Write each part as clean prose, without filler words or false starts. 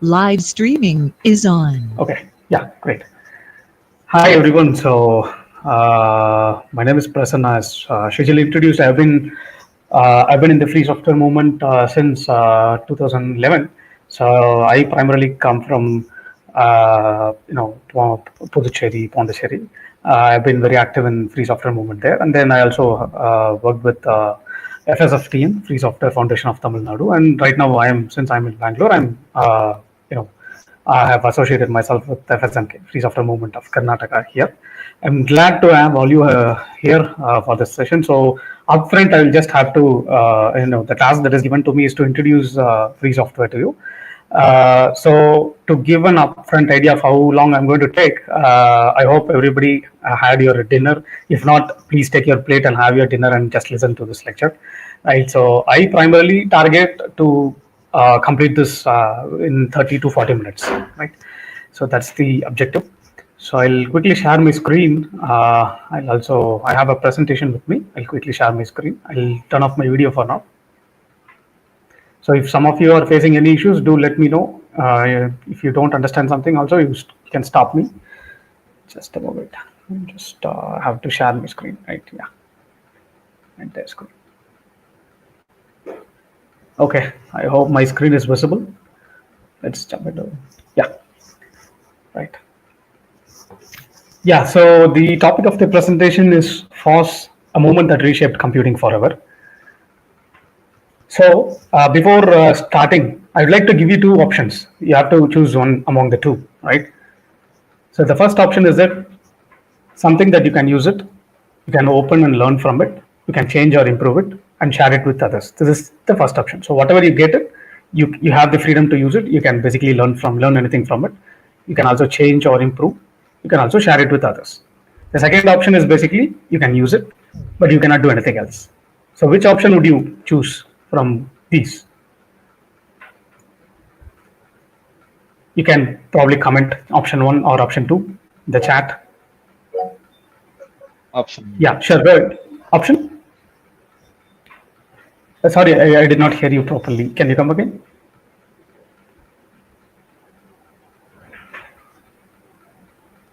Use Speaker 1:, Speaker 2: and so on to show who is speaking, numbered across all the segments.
Speaker 1: Live streaming is on.
Speaker 2: Okay, yeah, great. Hi everyone. So my name is Prasanna. As Shijal introduced, I've been in the free software movement since 2011. So I primarily come from Puducherry, Pondicherry. I've been very active in free software movement there, and then I also worked with FSFTN, Free Software Foundation of Tamil Nadu. And right now, since I'm in Bangalore, you know I have associated myself with FSMK, Free Software Movement of Karnataka here. I'm glad to have all you here for this session. So upfront, I will just have to, the task that is given to me is to introduce free software to you. So to give an upfront idea of how long I'm going to take, I hope everybody had your dinner. If not, please take your plate and have your dinner and just listen to this lecture. Right. So I primarily target to complete this in 30 to 40 minutes. Right. So that's the objective. So I'll quickly share my screen. I have a presentation with me. I'll quickly share my screen. I'll turn off my video for now. So if some of you are facing any issues, do let me know. If you don't understand something also, you can stop me. Just a moment. I just have to share my screen, right? Yeah. And there's screen. Okay, I hope my screen is visible. Let's jump into it. Yeah, right. Yeah, so the topic of the presentation is FOSS, a movement that reshaped computing forever. So before starting, I'd like to give you two options. You have to choose one among the two, right? So the first option is that something that you can use it, you can open and learn from it, you can change or improve it and share it with others. This is the first option. So whatever you get it, you have the freedom to use it. You can basically learn anything from it. You can also change or improve. You can also share it with others. The second option is basically you can use it, but you cannot do anything else. So which option would you choose from these? You can probably comment option 1 or option 2 in the chat.
Speaker 3: Option.
Speaker 2: Yeah, sure. Good. Option? Sorry, I did not hear you properly. Can you come again?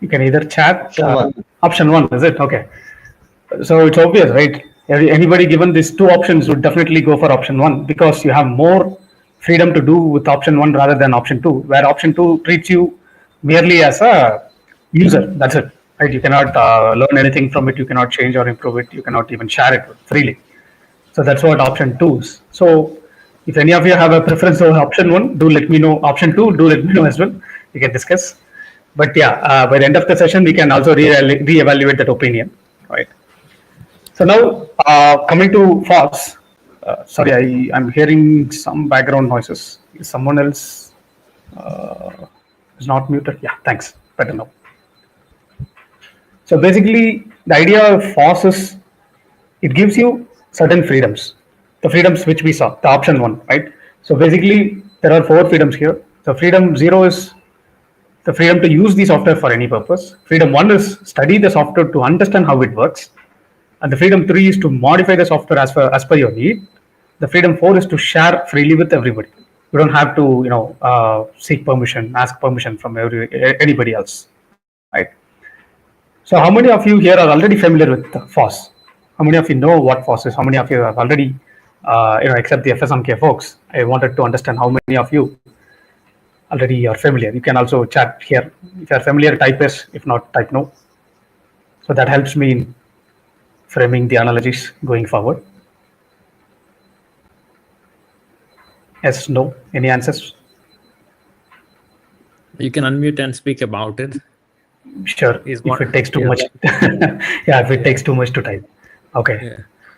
Speaker 2: You can either chat. Option 1, is it? Okay. So it's obvious, right? Anybody given these two options would definitely go for option 1 because you have more freedom to do with option 1 rather than option 2, where option 2 treats you merely as a user. That's it, right? You cannot learn anything from it. You cannot change or improve it. You cannot even share it freely. So that's what option 2 is. So if any of you have a preference over option 1, do let me know. Option 2, do let me know as well. We can discuss. But yeah, by the end of the session, we can also re-evaluate that opinion, right? So now coming to FOSS. Sorry, I'm hearing some background noises. Is someone else is not muted? Yeah, thanks. Better now. So basically, the idea of FOSS is it gives you certain freedoms, the freedoms which we saw, the option 1, right? So basically, there are 4 freedoms here. The freedom 0 is the freedom to use the software for any purpose. Freedom 1 is study the software to understand how it works. And the freedom 3 is to modify the software as per your need. The freedom 4 is to share freely with everybody. You don't have to, seek permission, ask permission from anybody else, right? So how many of you here are already familiar with FOSS? How many of you know what FOSS is? How many of you have already, except the FSMK folks? I wanted to understand how many of you already are familiar. You can also chat here. If you are familiar, type yes. If not, type no. So that helps me in framing the analogies going forward. Yes, no, any answers?
Speaker 4: You can unmute and speak about it.
Speaker 2: Sure, if it takes too much. Yeah, if it takes too much to type. Okay.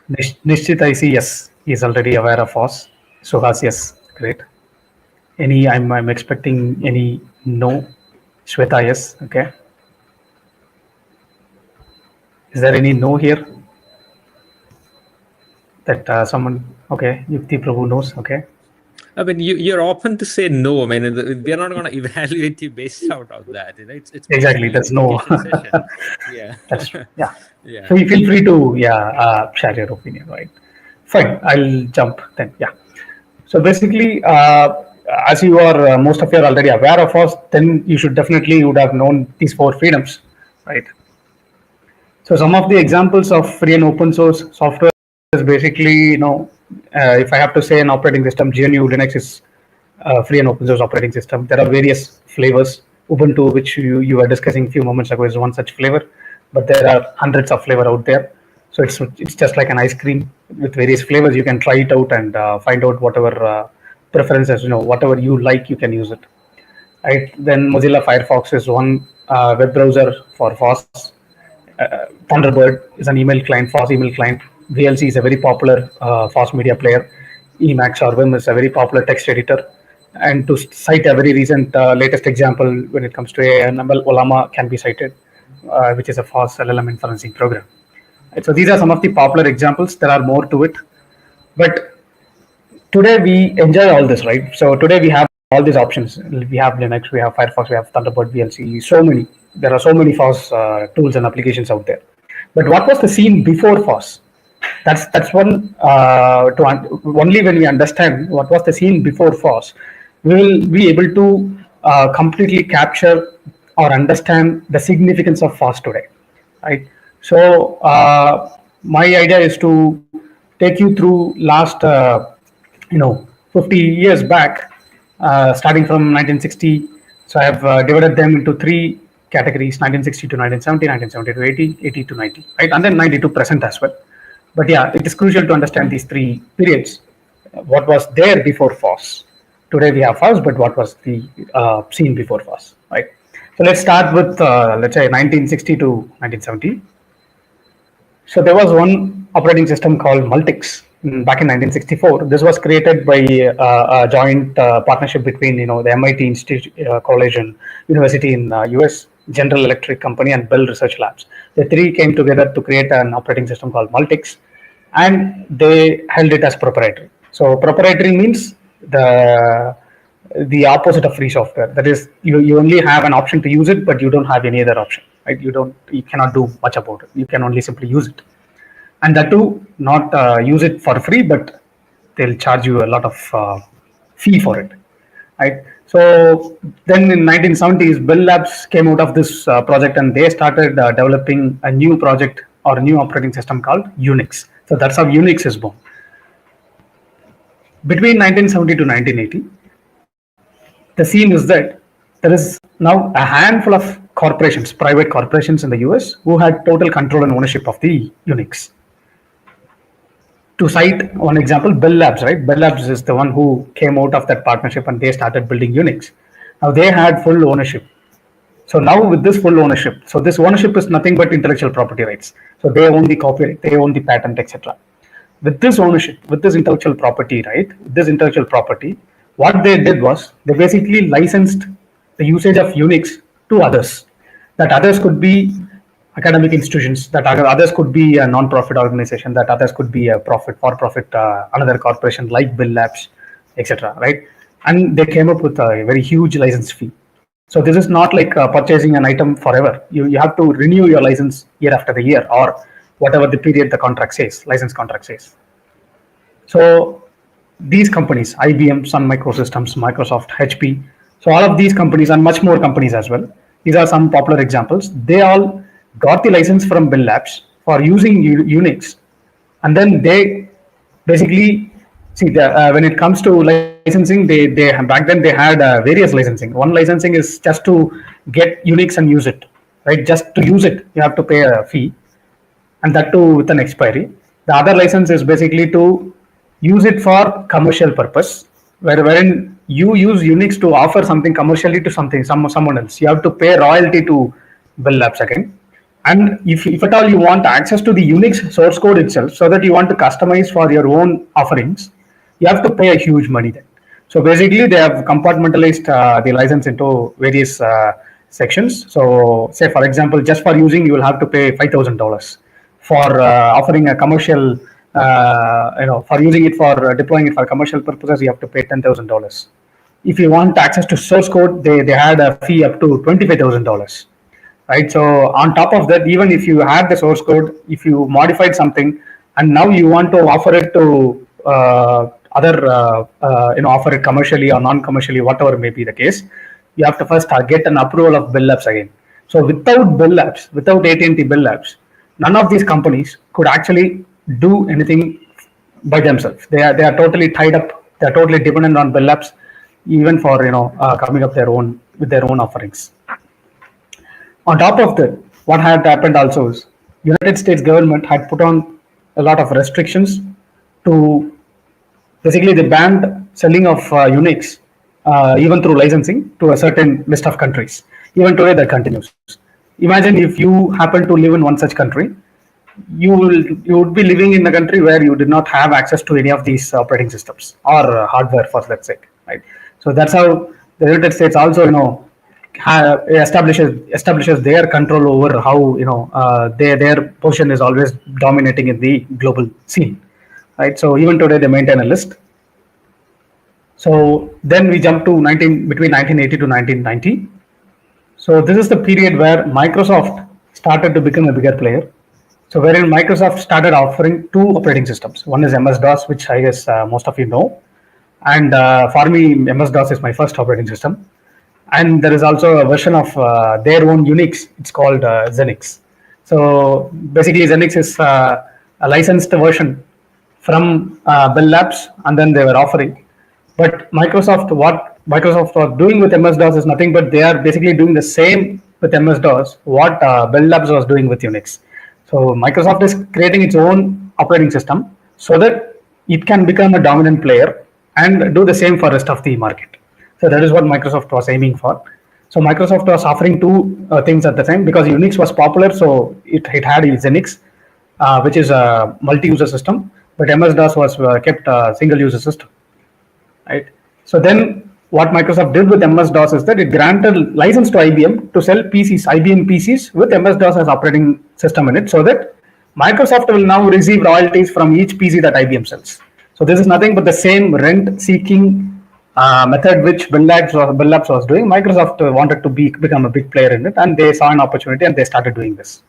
Speaker 2: Yeah. Nishchit, I see, yes, he is already aware of FOSS. Suhas, yes, great. Any, I'm expecting any no. Shweta, yes, okay. Is there any no here? That someone, okay, Yukti Prabhu knows, okay.
Speaker 4: I mean, you're open to say no. I mean, we're not going to evaluate you based out of that. It's
Speaker 2: exactly, that's no.
Speaker 4: Yeah.
Speaker 2: That's true. Yeah. Yeah. So you feel free to share your opinion, right? Fine, I'll jump then. Yeah. So basically, as you are, most of you are already aware of FOSS, then you should definitely would have known these 4 freedoms, right? So some of the examples of free and open source software is basically, if I have to say an operating system, GNU Linux is free and open source operating system. There are various flavors. Ubuntu, which you were discussing a few moments ago, is one such flavor, but there are hundreds of flavor out there. So it's just like an ice cream with various flavors. You can try it out and find out whatever preferences, whatever you like, you can use it. Right. Then Mozilla Firefox is one web browser for FOSS. Thunderbird is an email client, FOSS email client. VLC is a very popular FOSS media player. Emacs or Vim is a very popular text editor. And to cite a very recent latest example when it comes to AI, Olama can be cited, which is a FOSS LLM inferencing program. Right, so these are some of the popular examples. There are more to it. But today we enjoy all this, right? So today we have all these options. We have Linux, we have Firefox, we have Thunderbird, VLC, so many. There are so many FOSS tools and applications out there. But what was the scene before FOSS? That's one, only when we understand what was the scene before FOSS, we will be able to completely capture or understand the significance of FOSS today, right? So my idea is to take you through last 50 years back, starting from 1960. So I have divided them into 3 categories: 1960 to 1970, 1970 to 80, 80 to 90, right? And then 90 to present as well. But yeah, it is crucial to understand these 3 periods. What was there before FOSS? Today we have FOSS, but what was the scene before FOSS, right? So let's start with, let's say, 1960 to 1970. So there was one operating system called Multics back in 1964. This was created by a joint partnership between, the MIT Institute College and University in US, General Electric Company, and Bell Research Labs. The 3 came together to create an operating system called Multics, and they held it as proprietary. So proprietary means the opposite of free software. That is, you only have an option to use it, but you don't have any other option, right? You cannot do much about it. You can only simply use it, and that too, not use it for free, but they'll charge you a lot of fee for it, right? So then in 1970s, Bell Labs came out of this project, and they started developing a new project or a new operating system called Unix. So that's how Unix is born. Between 1970 to 1980, the scene is that there is now a handful of corporations, private corporations in the US, who had total control and ownership of the Unix. To cite one example, Bell Labs, right? Bell Labs is the one who came out of that partnership, and they started building Unix. Now they had full ownership. So now with this full ownership, so this ownership is nothing but intellectual property rights. So they own the copyright, they own the patent, etc. With this ownership, with this intellectual property, right? This intellectual property, what they did was they basically licensed the usage of Unix to others. That others could be academic institutions, that others could be a non-profit organization, that others could be a for-profit, another corporation like Bell Labs, etc. Right? And they came up with a very huge license fee. So this is not like purchasing an item forever. You have to renew your license year after the year, or whatever the period the contract says, license contract says. So these companies, IBM, Sun Microsystems, Microsoft, HP, so all of these companies and much more companies as well, these are some popular examples. They all got the license from Bell Labs for using Unix, and then they basically see when it comes to licensing, they back then they had various licensing. One licensing is just to get Unix and use it, right? Just to use it, you have to pay a fee, and that too with an expiry. The other license is basically to use it for commercial purpose, wherein you use Unix to offer something commercially to someone else. You have to pay royalty to Bell Labs again. And if at all you want access to the Unix source code itself, so that you want to customize for your own offerings, you have to pay a huge money then. So basically, they have compartmentalized the license into various sections. So say, for example, just for using, you will have to pay $5,000. For offering a commercial, for using it for deploying it for commercial purposes, you have to pay $10,000. If you want access to source code, they had a fee up to $25,000. Right. So on top of that, even if you had the source code, if you modified something and now you want to offer it to other offer it commercially or non-commercially, whatever may be the case, you have to first get an approval of Bell Labs again. So without Bell Labs, without AT&T Bell Labs, none of these companies could actually do anything by themselves. They are totally tied up. They are totally dependent on Bell Labs, even for coming up with their own offerings. On top of that, what had happened also is United States government had put on a lot of restrictions to basically they banned selling of Unix even through licensing to a certain list of countries. Even today that continues. Imagine if you happen to live in one such country, you would be living in a country where you did not have access to any of these operating systems or hardware for that sake, right? So that's how the United States also establishes their control over how their position is always dominating in the global scene, right? So even today they maintain a list. So then we jump to between 1980 to 1990. So this is the period where Microsoft started to become a bigger player. So wherein Microsoft started offering two operating systems. One is MS-DOS, which I guess most of you know. And for me, MS-DOS is my first operating system. And there is also a version of their own Unix. It's called Xenix. So basically, Xenix is a licensed version from Bell Labs, and then they were offering. But what Microsoft was doing with MS-DOS is nothing but they are basically doing the same with MS-DOS what Bell Labs was doing with Unix. So Microsoft is creating its own operating system so that it can become a dominant player and do the same for rest of the market. So that is what Microsoft was aiming for. So Microsoft was offering two things at the time because Unix was popular, so it had Xenix, which is a multi-user system, but MS-DOS was kept a single-user system, right? So then what Microsoft did with MS-DOS is that it granted license to IBM to sell PCs, IBM PCs with MS-DOS as operating system in it, so that Microsoft will now receive royalties from each PC that IBM sells. So this is nothing but the same rent-seeking method which Bell Labs was doing. Microsoft wanted to become a big player in it, and they saw an opportunity and they started doing this.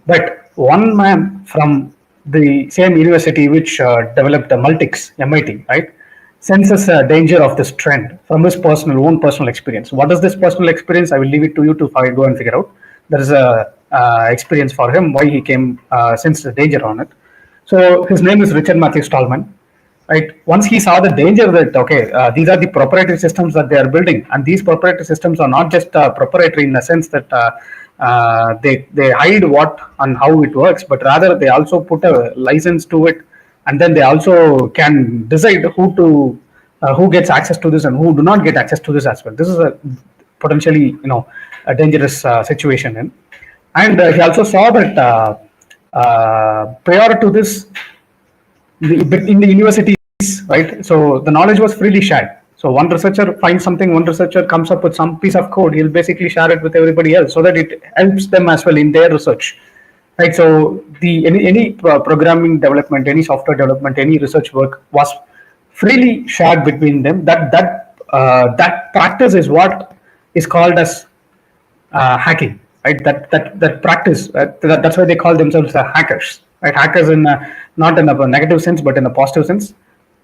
Speaker 2: But one man from the same university which developed the Multics, MIT, right, senses a danger of this trend from his own personal experience. What is this personal experience? I will leave it to you to go and figure out. There is a experience for him why he came sensed the danger on it. So his name is Richard Matthew Stallman. Right. Once he saw the danger that these are the proprietary systems that they are building, and these proprietary systems are not just proprietary in the sense that they hide what and how it works, but rather they also put a license to it, and then they also can decide who gets access to this and who do not get access to this as well. This is a potentially a dangerous situation, and he also saw that prior to this, in the universities, right? So the knowledge was freely shared. So one researcher finds something, one researcher comes up with some piece of code, he'll basically share it with everybody else so that it helps them as well in their research, right? So any programming development, any software development, any research work was freely shared between them. That practice is what is called as hacking, right? That practice, that's why they call themselves hackers, right? Hackers not in a negative sense, but in a positive sense.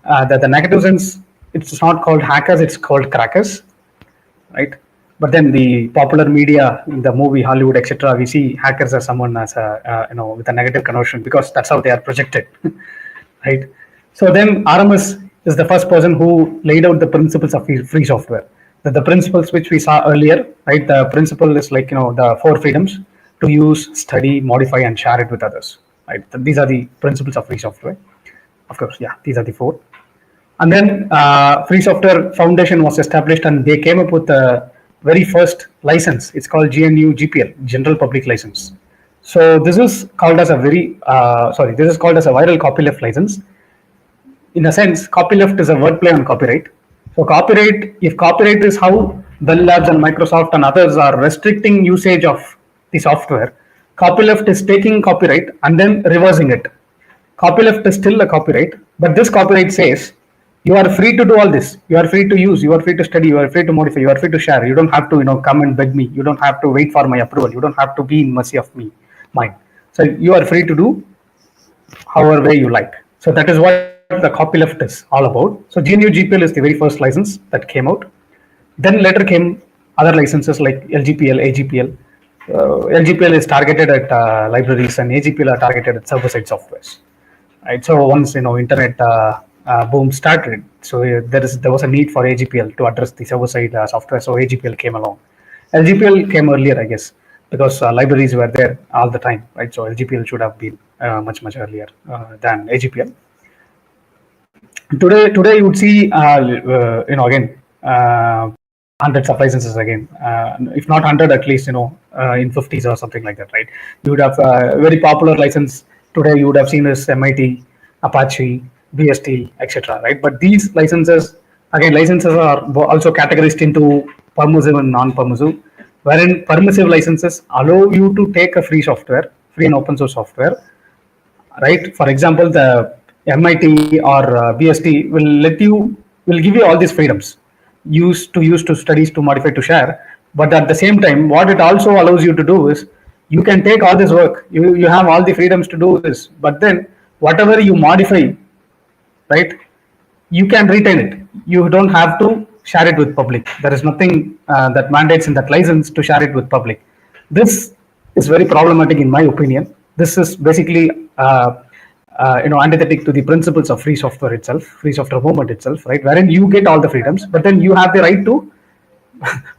Speaker 2: The negative sense, it's not called hackers, it's called crackers, right? But then the popular media, in the movie, Hollywood, etc., we see hackers as someone as with a negative connotation because that's how they are projected, right? So then RMS is the first person who laid out the principles of free software. The principles which we saw earlier, right? The principle is like the 4 freedoms: to use, study, modify, and share it with others, right? These are the principles of free software. Of course, yeah, these are the 4. And then Free Software Foundation was established, and they came up with the very first license. It's called GNU GPL, General Public License. So this is called as a viral copyleft license. In a sense, copyleft is a wordplay on copyright. So if copyright is how Bell Labs and Microsoft and others are restricting usage of the software, copyleft is taking copyright and then reversing it. Copyleft is still a copyright, but this copyright says you are free to do all this. You are free to use. You are free to study. You are free to modify. You are free to share. You don't have to, come and beg me. You don't have to wait for my approval. You don't have to be in mercy of mine. So you are free to do however way you like. So that is what what the copyleft is all about. So GNU GPL is the very first license that came out. Then later came other licenses like LGPL, AGPL. LGPL is targeted at libraries, and AGPL are targeted at server-side softwares. Right. So once internet boom started, so there was a need for AGPL to address the server-side software. So AGPL came along. LGPL came earlier, I guess, because libraries were there all the time, right? So LGPL should have been much earlier than AGPL. Today you would see, again, hundreds of licenses again, if not 100, at least, in 50s or something like that, right? You would have very popular license today. You would have seen this MIT, Apache, BST, etc., right? But these licenses, again, licenses are also categorized into permissive and non-permissive, wherein permissive licenses allow you to take a free software, free and open source software, right? For example, the MIT or BST will give you all these freedoms, use to studies, to modify, to share. But at the same time, what it also allows you to do is you can take all this work. You have all the freedoms to do this, but then whatever you modify, right, you can retain it. You don't have to share it with public. There is nothing that mandates in that license to share it with public. This is very problematic in my opinion. This is basically antithetic to the principles of free software itself, free software movement itself, right? Wherein you get all the freedoms, but then you have the right to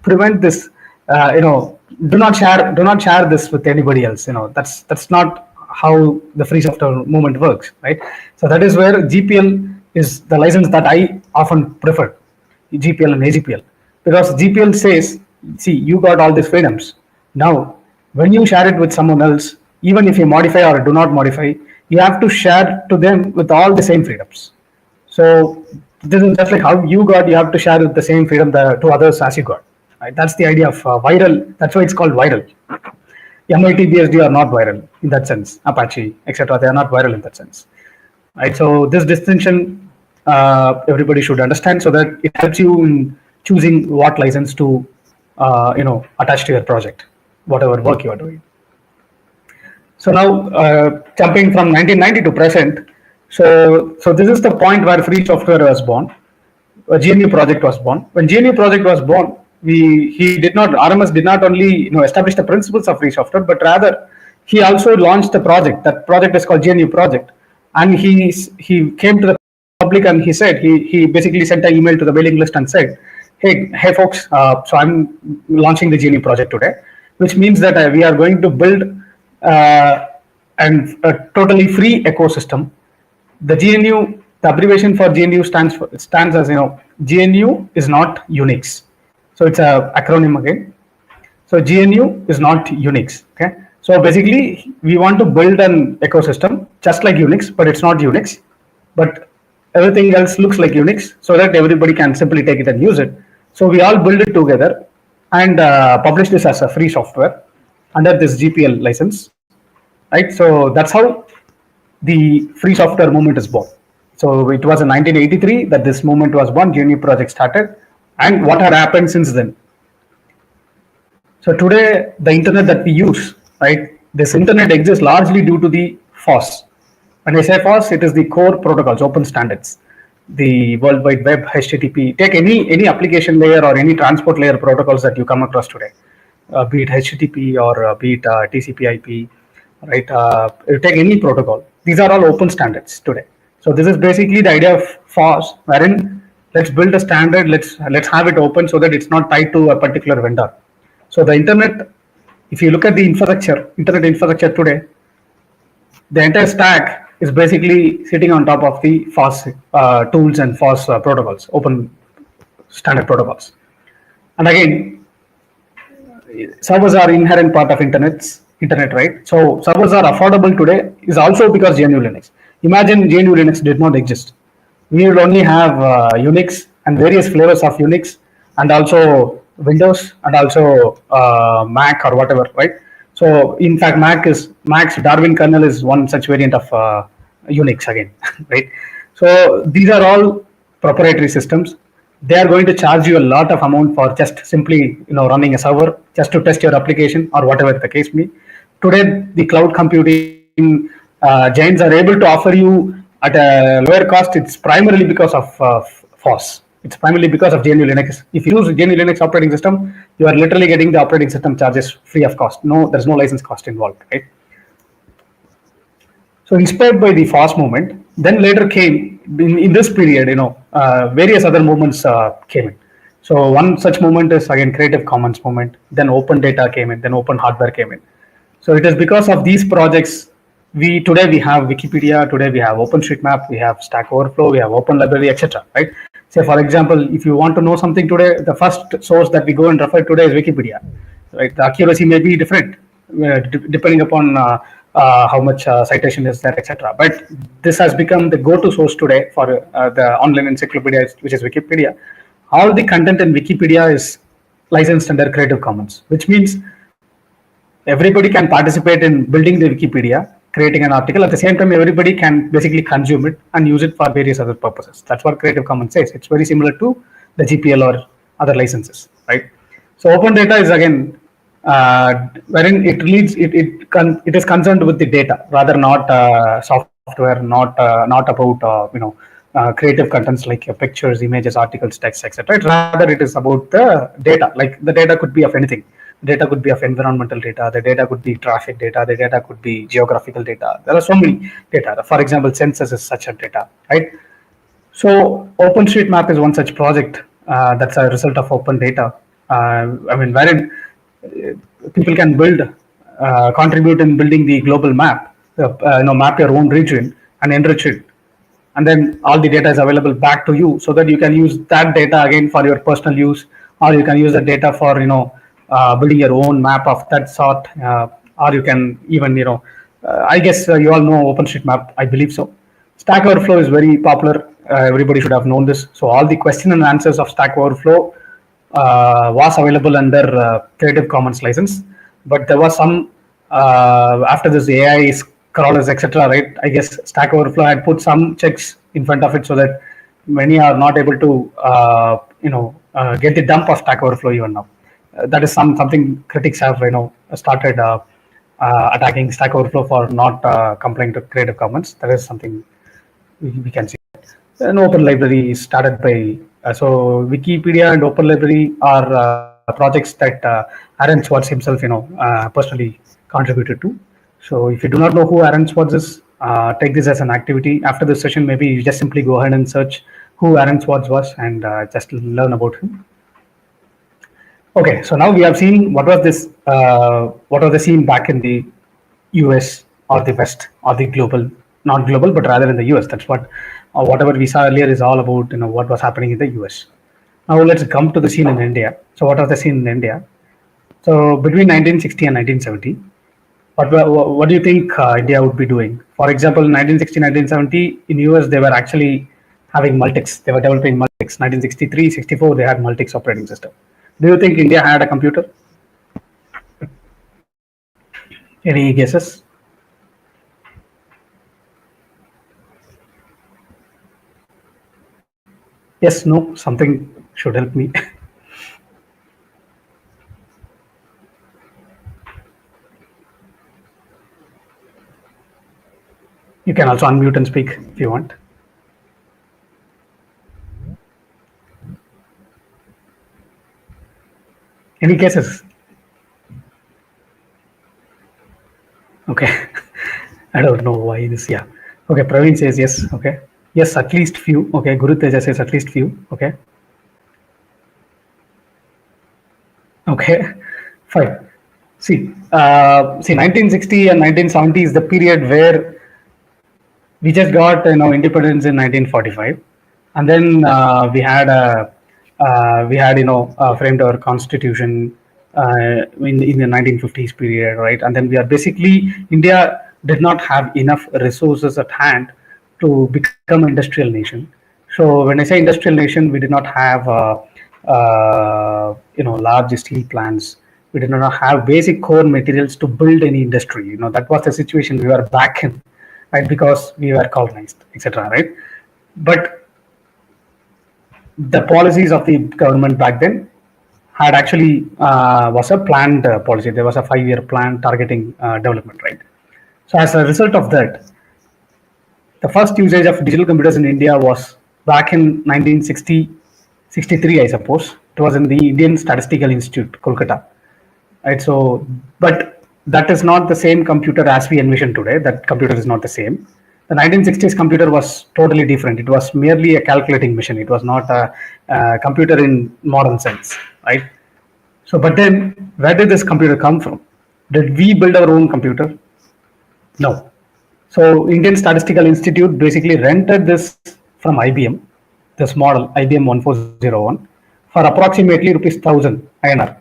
Speaker 2: prevent this. Do not share this with anybody else. That's not how the free software movement works, right? So that is where GPL is the license that I often prefer, GPL and AGPL, because GPL says, see, you got all these freedoms. Now, when you share it with someone else, even if you modify or do not modify, you have to share to them with all the same freedoms. So this is just like how you have to share with the same freedom to others as you got. Right? That's the idea of viral. That's why it's called viral. MIT, BSD are not viral in that sense. Apache, etc. They are not viral in that sense. Right. So this distinction everybody should understand, so that it helps you in choosing what license to attach to your project, whatever work you are doing. So now jumping from 1990 to present, so this is the point where free software was born. A GNU project was born. When GNU project was born, RMS did not only establish the principles of free software, but rather he also launched a project. That project is called GNU project, and he came to the public and he said, he basically sent an email to the mailing list and said, hey folks, so I'm launching the GNU project today, which means that we are going to build and a totally free ecosystem. The abbreviation for GNU stands as GNU is not Unix. So it's a acronym again. So GNU is not Unix. Okay. So basically, we want to build an ecosystem just like Unix, but it's not Unix. But everything else looks like Unix, so that everybody can simply take it and use it. So we all build it together and publish this as a free software under this GPL license, right? So that's how the free software movement is born. So it was in 1983 that this movement was born, GNU project started, and what had happened since then. So today, the internet that we use, right? This internet exists largely due to the FOSS. When I say FOSS, it is the core protocols, open standards. The World Wide Web, HTTP, take any application layer or any transport layer protocols that you come across today, be it HTTP or be it TCP/IP, right? You take any protocol. These are all open standards today. So this is basically the idea of FOSS, wherein let's build a standard, let's have it open so that it's not tied to a particular vendor. So the internet, if you look at the internet infrastructure today, the entire stack is basically sitting on top of the FOSS tools and FOSS protocols, open standard protocols. And again, servers are inherent part of internet, right? So servers are affordable today is also because GNU Linux. Imagine GNU Linux did not exist. We will only have Unix and various flavors of Unix, and also Windows, and also Mac or whatever, right? So in fact, Mac's Darwin kernel is one such variant of Unix again, right? So these are all proprietary systems. They are going to charge you a lot of amount for just simply running a server just to test your application or whatever the case may be. Today, the cloud computing giants are able to offer you at a lower cost, it's primarily because of FOSS. It's primarily because of GNU Linux. If you use GNU Linux operating system, you are literally getting the operating system charges free of cost. No, there's no license cost involved, right? So inspired by the FOSS movement, then later came in this period, various other movements came in. So one such movement is again Creative Commons movement. Then open data came in. Then open hardware came in. So it is because of these projects today we have Wikipedia, today we have OpenStreetMap, we have Stack Overflow, we have Open Library, etc. Right? Say for example, if you want to know something today, the first source that we go and refer today is Wikipedia. Right? The accuracy may be different depending upon how much citation is there, etc. But this has become the go-to source today for the online encyclopedia, which is Wikipedia. All the content in Wikipedia is licensed under Creative Commons, which means everybody can participate in building the Wikipedia, creating an article. At the same time, everybody can basically consume it and use it for various other purposes. That's what Creative Commons says. It's very similar to the GPL or other licenses, right? So open data is again wherein it is concerned with the data, rather not software, not about creative contents like pictures, images, articles, text, etc. Rather, it is about the data. Like the data could be of anything. Data could be of environmental data, the data could be traffic data, the data could be geographical data. There are so many data. For example, census is such a data, right? So OpenStreetMap is one such project that's a result of open data. Wherein people can contribute in building the global map, map your own region and enrich it. And then all the data is available back to you so that you can use that data again for your personal use, or you can use the data for, building your own map of that sort, or you can even, I guess you all know OpenStreetMap, I believe so. Stack Overflow is very popular. Everybody should have known this. So all the question and answers of Stack Overflow was available under Creative Commons license, but there was some after this AI crawlers, etc. Right? I guess Stack Overflow had put some checks in front of it so that many are not able to, get the dump of Stack Overflow even now. That is something critics have, started attacking Stack Overflow for not complying to Creative Commons. That is something we can see. An open library is started by so Wikipedia and Open Library are projects that Aaron Swartz himself, personally contributed to. So if you do not know who Aaron Swartz is, take this as an activity. After this session, maybe you just simply go ahead and search who Aaron Swartz was and just learn about him. Okay, so now we have seen what was the scene back in the US or the West or the global, not global, but rather in the US. That's what whatever we saw earlier is all about, what was happening in the US. Now let's come to the scene in India. So what was the scene in India? So between 1960 and 1970, what do you think India would be doing? For example, 1960, 1970 in US, they were actually having Multics. They were developing Multics. 1963, 64, they had Multics operating system. Do you think India had a computer? Any guesses? Yes, no, something should help me. You can also unmute and speak if you want. Any guesses? Okay. I don't know why this. Yeah. Okay. Praveen says yes. Okay. Yes, at least few. Okay. Guru Teja says at least few. Okay. Okay. Fine. See, 1960 and 1970 is the period where we just got independence in 1945, and then we had framed our constitution in the 1950s period, right? And then we are basically India did not have enough resources at hand to become an industrial nation. So when I say industrial nation, we did not have large steel plants. We did not have basic core materials to build any industry. That was the situation we were back in, right? Because we were colonized, etc. Right? But the policies of the government back then had actually was a planned policy. There was a 5-year plan targeting development, right? So as a result of that, The first usage of digital computers in India was back in 1960, 63, I suppose. It was in the Indian Statistical Institute, Kolkata. Right. So, but that is not the same computer as we envision today. That computer is not the same. The 1960s computer was totally different. It was merely a calculating machine. It was not a computer in modern sense, right? So, but then where did this computer come from? Did we build our own computer? No. So, Indian Statistical Institute basically rented this from IBM, this model IBM 1401, for approximately rupees 1000 INR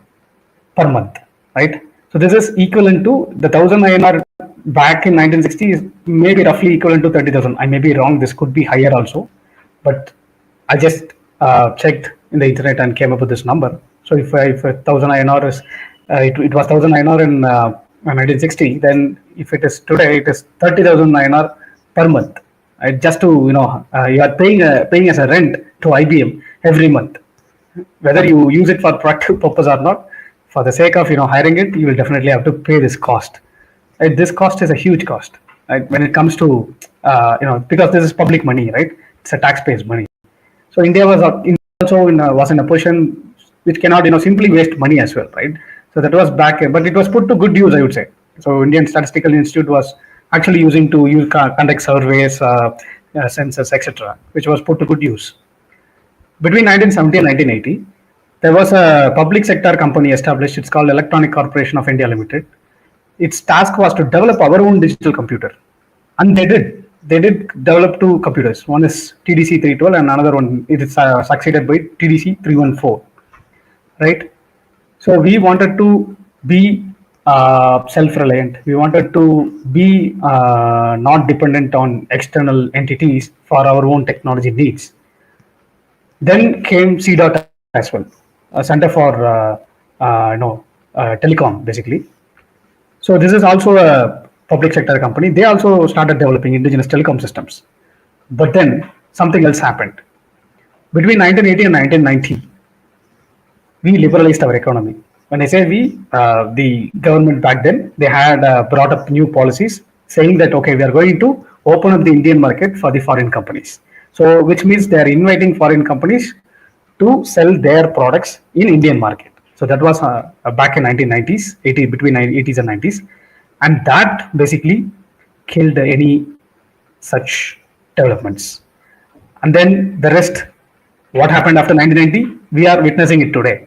Speaker 2: per month, right? So this is equivalent to the 1000 INR back in 1960 is maybe roughly equivalent to 30,000. I may be wrong. This could be higher also, but I just checked in the internet and came up with this number. So if 1000 INR is it was 1000 INR in 1960, then if it is today, it is 30,000 INR per month. Right? Just to you are paying as a rent to IBM every month, whether you use it for productive purpose or not. For the sake of hiring it, you will definitely have to pay this cost. Right? This cost is a huge cost, right? When it comes to because this is public money, right? It's a taxpayers' money. So India was also was in a position which cannot simply waste money as well, right? So that was back, but it was put to good use, I would say. So Indian Statistical Institute was actually using to conduct surveys, census, etc., which was put to good use. Between 1970 and 1980. There was a public sector company established. It's called Electronic Corporation of India Limited. Its task was to develop our own digital computer, and they did. They did develop two computers. One is TDC 312, and another one it is succeeded by TDC 314. Right. So we wanted to be self-reliant. We wanted to be not dependent on external entities for our own technology needs. Then came C. as well. Center for telecom, basically. So this is also a public sector company. They also started developing indigenous telecom systems. But then something else happened. Between 1980 and 1990, we liberalized our economy. When I say we, the government back then, they had brought up new policies saying that, okay, we are going to open up the Indian market for the foreign companies. So which means they are inviting foreign companies to sell their products in Indian market. So that was back in 1990s, between 80s and 90s, and that basically killed any such developments. And then the rest, what happened after 1990, we are witnessing it today.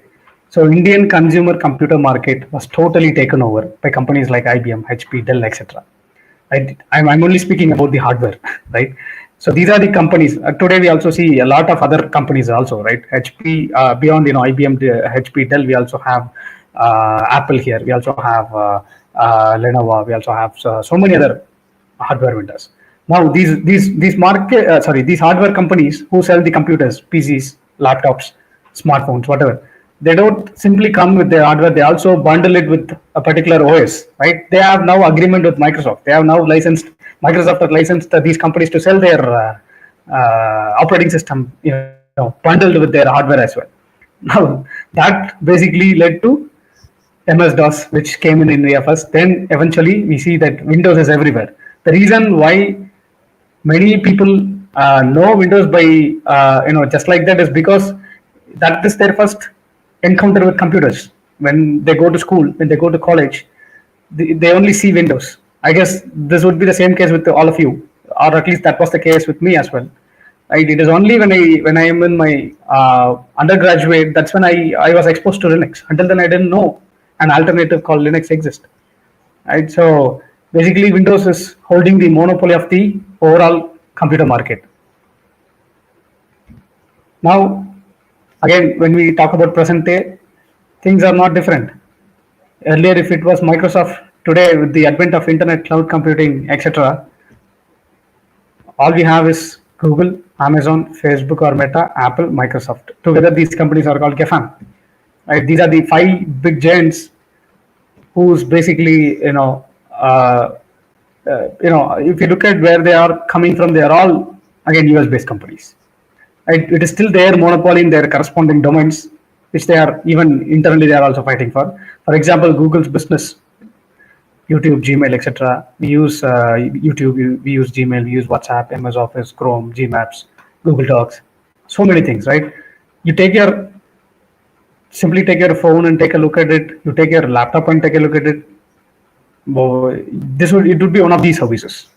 Speaker 2: So Indian consumer computer market was totally taken over by companies like IBM, HP, Dell, etc. I'm only speaking about the hardware, right? So these are the companies. Today we also see a lot of other companies also, right? HP, beyond IBM, HP, Dell, we also have Apple here. We also have Lenovo. We also have so many other hardware vendors. Now these hardware companies who sell the computers, PCs, laptops, smartphones, whatever, they don't simply come with their hardware. They also bundle it with a particular OS, right? They have now agreement with Microsoft. They have now Microsoft has licensed these companies to sell their operating system, bundled with their hardware as well. Now that basically led to MS-DOS, which came in India first. Then eventually we see that Windows is everywhere. The reason why many people know Windows by just like that is because that is their first encounter with computers. When they go to school, when they go to college, they only see Windows. I guess this would be the same case with all of you, or at least that was the case with me as well. Right? It is only when I am in my undergraduate, that's when I was exposed to Linux. Until then, I didn't know an alternative called Linux exists. Right? So basically, Windows is holding the monopoly of the overall computer market. Now, again, when we talk about present day, things are not different. Earlier, if it was Microsoft, today with the advent of internet, cloud computing, etc., all we have is Google, Amazon, Facebook or Meta, Apple, Microsoft. Together, these companies are called GAFAM. Right? These are the 5 big giants who's basically, if you look at where they are coming from, they are all, again, US-based companies. Right? It is still their monopoly in their corresponding domains, which they are even internally they are also fighting for. For example, Google's business YouTube, Gmail, etc. We use YouTube, we use Gmail, we use WhatsApp, MS Office, Chrome, Gmaps, Google Docs, so many things, right? You simply take your phone and take a look at it. You take your laptop and take a look at it. Well, it would be one of these services,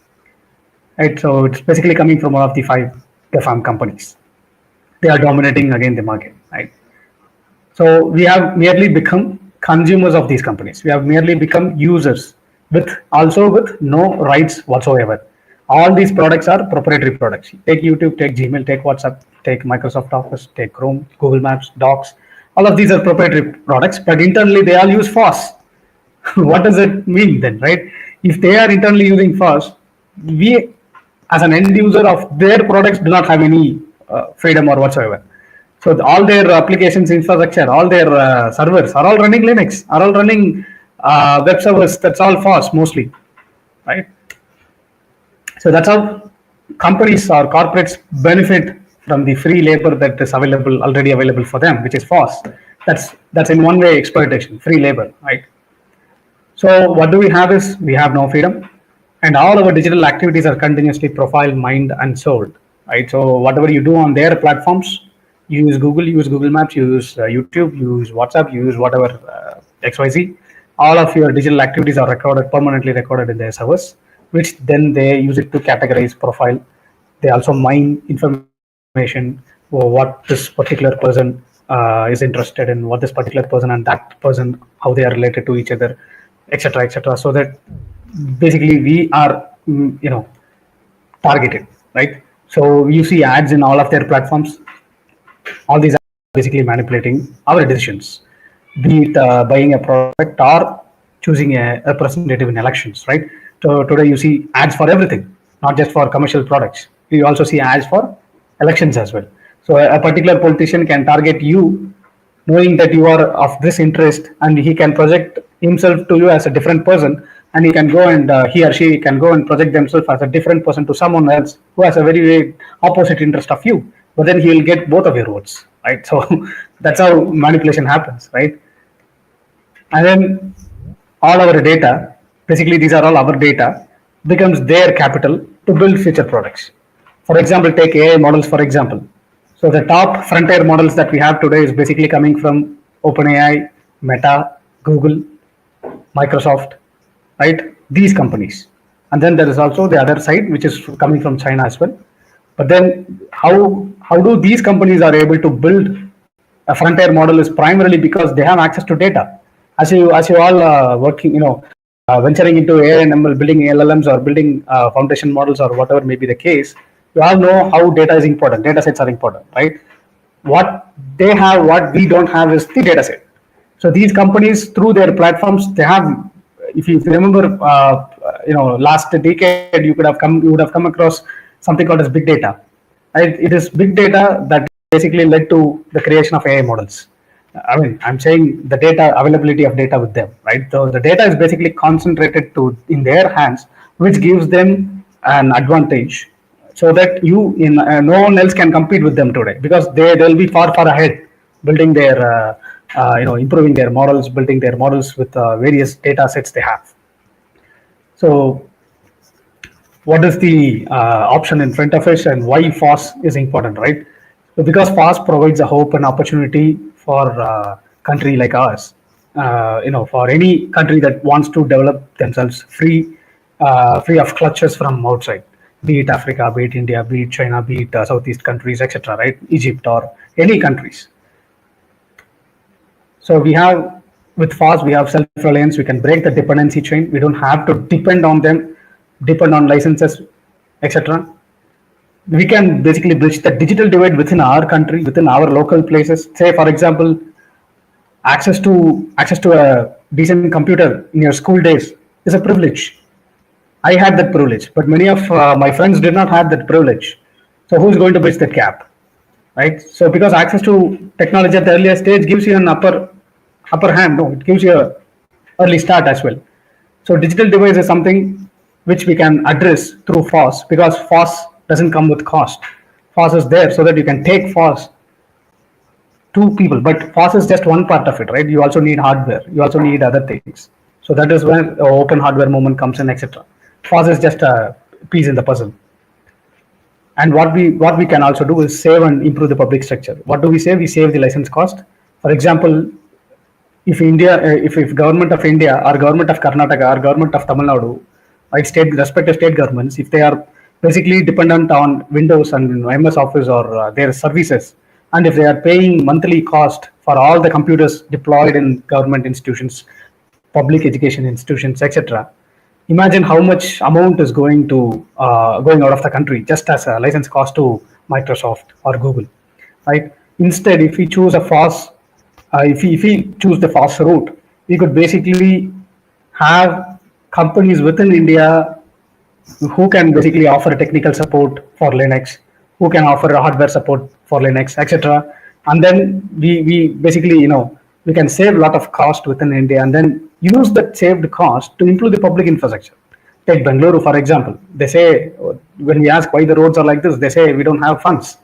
Speaker 2: right? So it's basically coming from one of the five GAFAM companies. They are dominating again the market, right? So we have merely become consumers of these companies. We have merely become users with no rights whatsoever. All these products are proprietary products. Take YouTube, take Gmail, take WhatsApp, take Microsoft Office, take Chrome, Google Maps, Docs. All of these are proprietary products, but internally they all use FOSS. What does it mean then, right? If they are internally using FOSS, we as an end user of their products do not have any freedom or whatsoever. So all their applications infrastructure, all their servers are all running Linux, are all running web servers. That's all FOSS mostly, right? So that's how companies or corporates benefit from the free labor that is already available for them, which is FOSS. That's in one way exploitation, free labor, right? So what do we have is we have no freedom, and all our digital activities are continuously profiled, mined, and sold, right? So whatever you do on their platforms, you use Google Maps, you use YouTube, you use WhatsApp, you use whatever XYZ. All of your digital activities are permanently recorded in their servers, which then they use it to categorize, profile. They also mine information or what this particular person is interested in, what this particular person and that person, how they are related to each other, etc., etc. So that basically we are, targeted, right? So you see ads in all of their platforms. All these are basically manipulating our decisions, be it buying a product or choosing a representative in elections, right? So today you see ads for everything, not just for commercial products. You also see ads for elections as well. So a particular politician can target you knowing that you are of this interest, and he can project himself to you as a different person, and he can go and he or she can go and project themselves as a different person to someone else who has a very, very opposite interest of you, but then he will get both of your votes, right? So that's how manipulation happens, right? And then all our data, basically these are all our data, becomes their capital to build future products. For example, take AI models, for example. So the top frontier models that we have today is basically coming from OpenAI, Meta, Google, Microsoft, right? These companies. And then there is also the other side, which is coming from China as well. But then how do these companies are able to build a frontier model is primarily because they have access to data. As you all working, venturing into AI and ML, building LLMs or building foundation models or whatever may be the case, you all know how data is important. Data sets are important, right? What they have, what we don't have is the data set. So these companies, through their platforms, they have. If you remember, last decade, you would have come across something called as big data. Right? It is big data that basically led to the creation of AI models. I mean, I'm saying the data availability of data with them, right? So the data is basically concentrated in their hands, which gives them an advantage, so that no one else can compete with them today, because they'll be far ahead, building their improving their models, building their models with various data sets they have. So what is the option in front of us, and why FOSS is important, right? So because FOSS provides a hope and opportunity for a country like ours, for any country that wants to develop themselves free of clutches from outside, be it Africa, be it India, be it China, be it Southeast countries, etc., right? Egypt or any countries. So with FOSS, we have self-reliance. We can break the dependency chain. We don't have to depend on them, depend on licenses, etc. We can basically bridge the digital divide within our country, within our local places. Say, for example, access to a decent computer in your school days is a privilege. I had that privilege, but many of my friends did not have that privilege. So who's going to bridge that gap, right? So because access to technology at the earlier stage gives you an upper hand, no, it gives you an early start as well. So digital divide is something which we can address through FOSS, because FOSS doesn't come with cost. FOSS is there so that you can take FOSS to people, but FOSS is just one part of it, right? You also need hardware, you also need other things. So that is where open hardware movement comes in, etc. FOSS is just a piece in the puzzle. And what we can also do is save and improve the public structure. What do we save? We save the license cost. For example, if government of India or government of Karnataka or government of Tamil Nadu, right, respective state governments, if they are basically dependent on Windows and MS Office or their services, and if they are paying monthly cost for all the computers deployed in government institutions, public education institutions, etc., imagine how much amount is going out of the country just as a license cost to Microsoft or Google, right? Instead, if we choose a FOSS, if we choose the FOSS route, we could basically have companies within India who can basically offer technical support for Linux, who can offer hardware support for Linux, etc. And then we basically, we can save a lot of cost within India and then use that saved cost to improve the public infrastructure. Take Bengaluru, for example. They say, when we ask why the roads are like this, they say we don't have funds,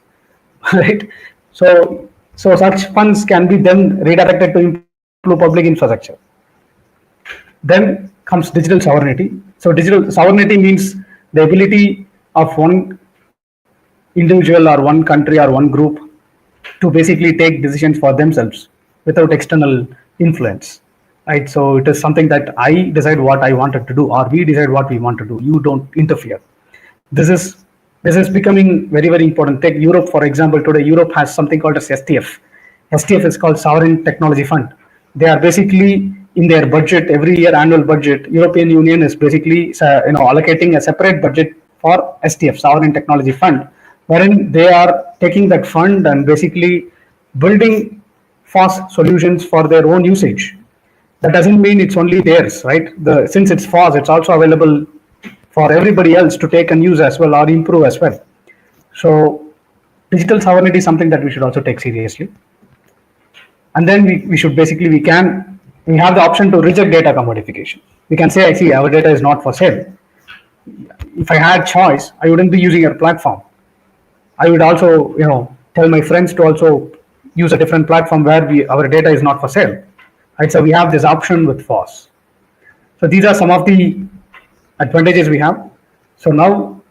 Speaker 2: right? So such funds can be then redirected to improve public infrastructure. Then comes digital sovereignty. So digital sovereignty means the ability of one individual or one country or one group to basically take decisions for themselves without external influence, right? So it is something that I decide what I wanted to do, or we decide what we want to do. You don't interfere. This is becoming very, very important. Take Europe, for example. Today, Europe has something called as STF. STF is called Sovereign Technology Fund. They are basically in their budget, every year annual budget, European Union is basically allocating a separate budget for STF, Sovereign Technology Fund, wherein they are taking that fund and basically building FOSS solutions for their own usage. That doesn't mean it's only theirs, right? Since it's FOSS, it's also available for everybody else to take and use as well or improve as well. So digital sovereignty is something that we should also take seriously. And then we have the option to reject data commodification. We can say, I see, our data is not for sale. If I had choice, I wouldn't be using your platform. I would also, tell my friends to also use a different platform where our data is not for sale. Right? So we have this option with FOSS. So these are some of the advantages we have. So now,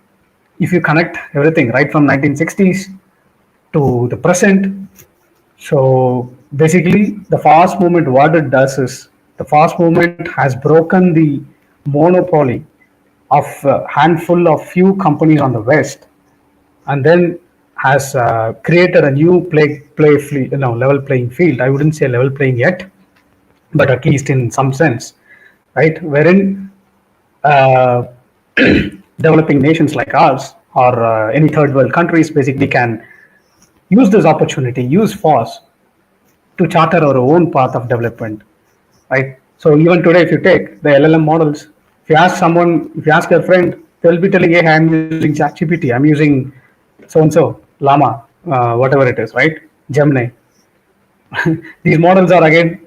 Speaker 2: if you connect everything right from 1960s to the present, so basically the FOSS movement, what it does is the FOSS movement has broken the monopoly of a handful of few companies on the West, and then has created a new level playing field. I wouldn't say level playing yet, but at least in some sense, right? Wherein developing nations like ours or any third world countries basically can use this opportunity, use FOSS to charter our own path of development, right? So even today, if you take the LLM models, if you ask your friend, they'll be telling, hey, I'm using ChatGPT, I'm using so-and-so, Llama, whatever it is, right? Gemini. These models are again,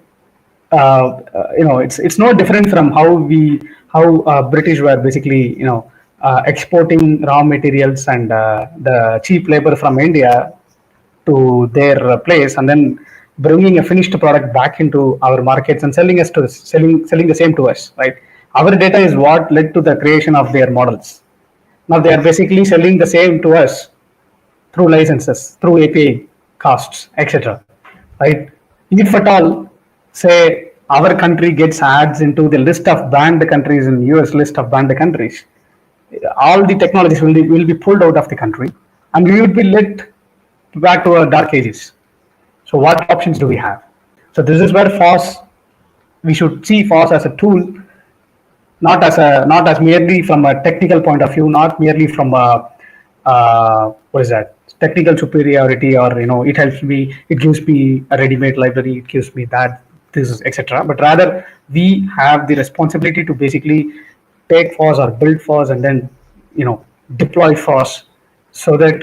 Speaker 2: it's no different from how British were basically, exporting raw materials and the cheap labor from India to their place, and then bringing a finished product back into our markets and selling the same to us, right? Our data is what led to the creation of their models. Now they are basically selling the same to us through licenses, through API costs, etc. Right? If at all, say our country gets ads into the list of banned countries in US list of banned countries, all the technologies will be pulled out of the country, and we would be led back to our dark ages. So what options do we have? So this is where FOSS, we should see FOSS as a tool, not as merely from a technical point of view, not merely from a technical superiority, or it helps me, it gives me a ready-made library, it gives me that, this is etc. But rather we have the responsibility to basically take FOSS or build FOSS and then deploy FOSS so that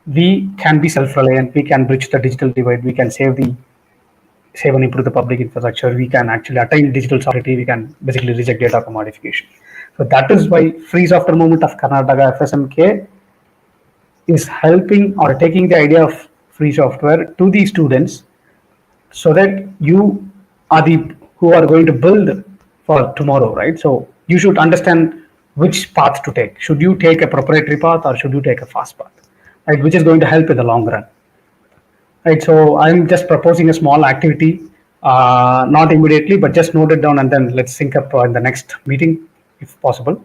Speaker 2: we can be self-reliant, we can bridge the digital divide, we can save and improve the public infrastructure, we can actually attain digital sovereignty, we can basically reject data commodification. So that is why Free Software Movement of Karnataka, FSMK, is helping or taking the idea of free software to the students, so that you are who are going to build for tomorrow, right? So you should understand which path to take. Should you take a proprietary path or should you take a fast path, right? Which is going to help in the long run, right? So I'm just proposing a small activity, not immediately, but just note it down and then let's sync up in the next meeting if possible.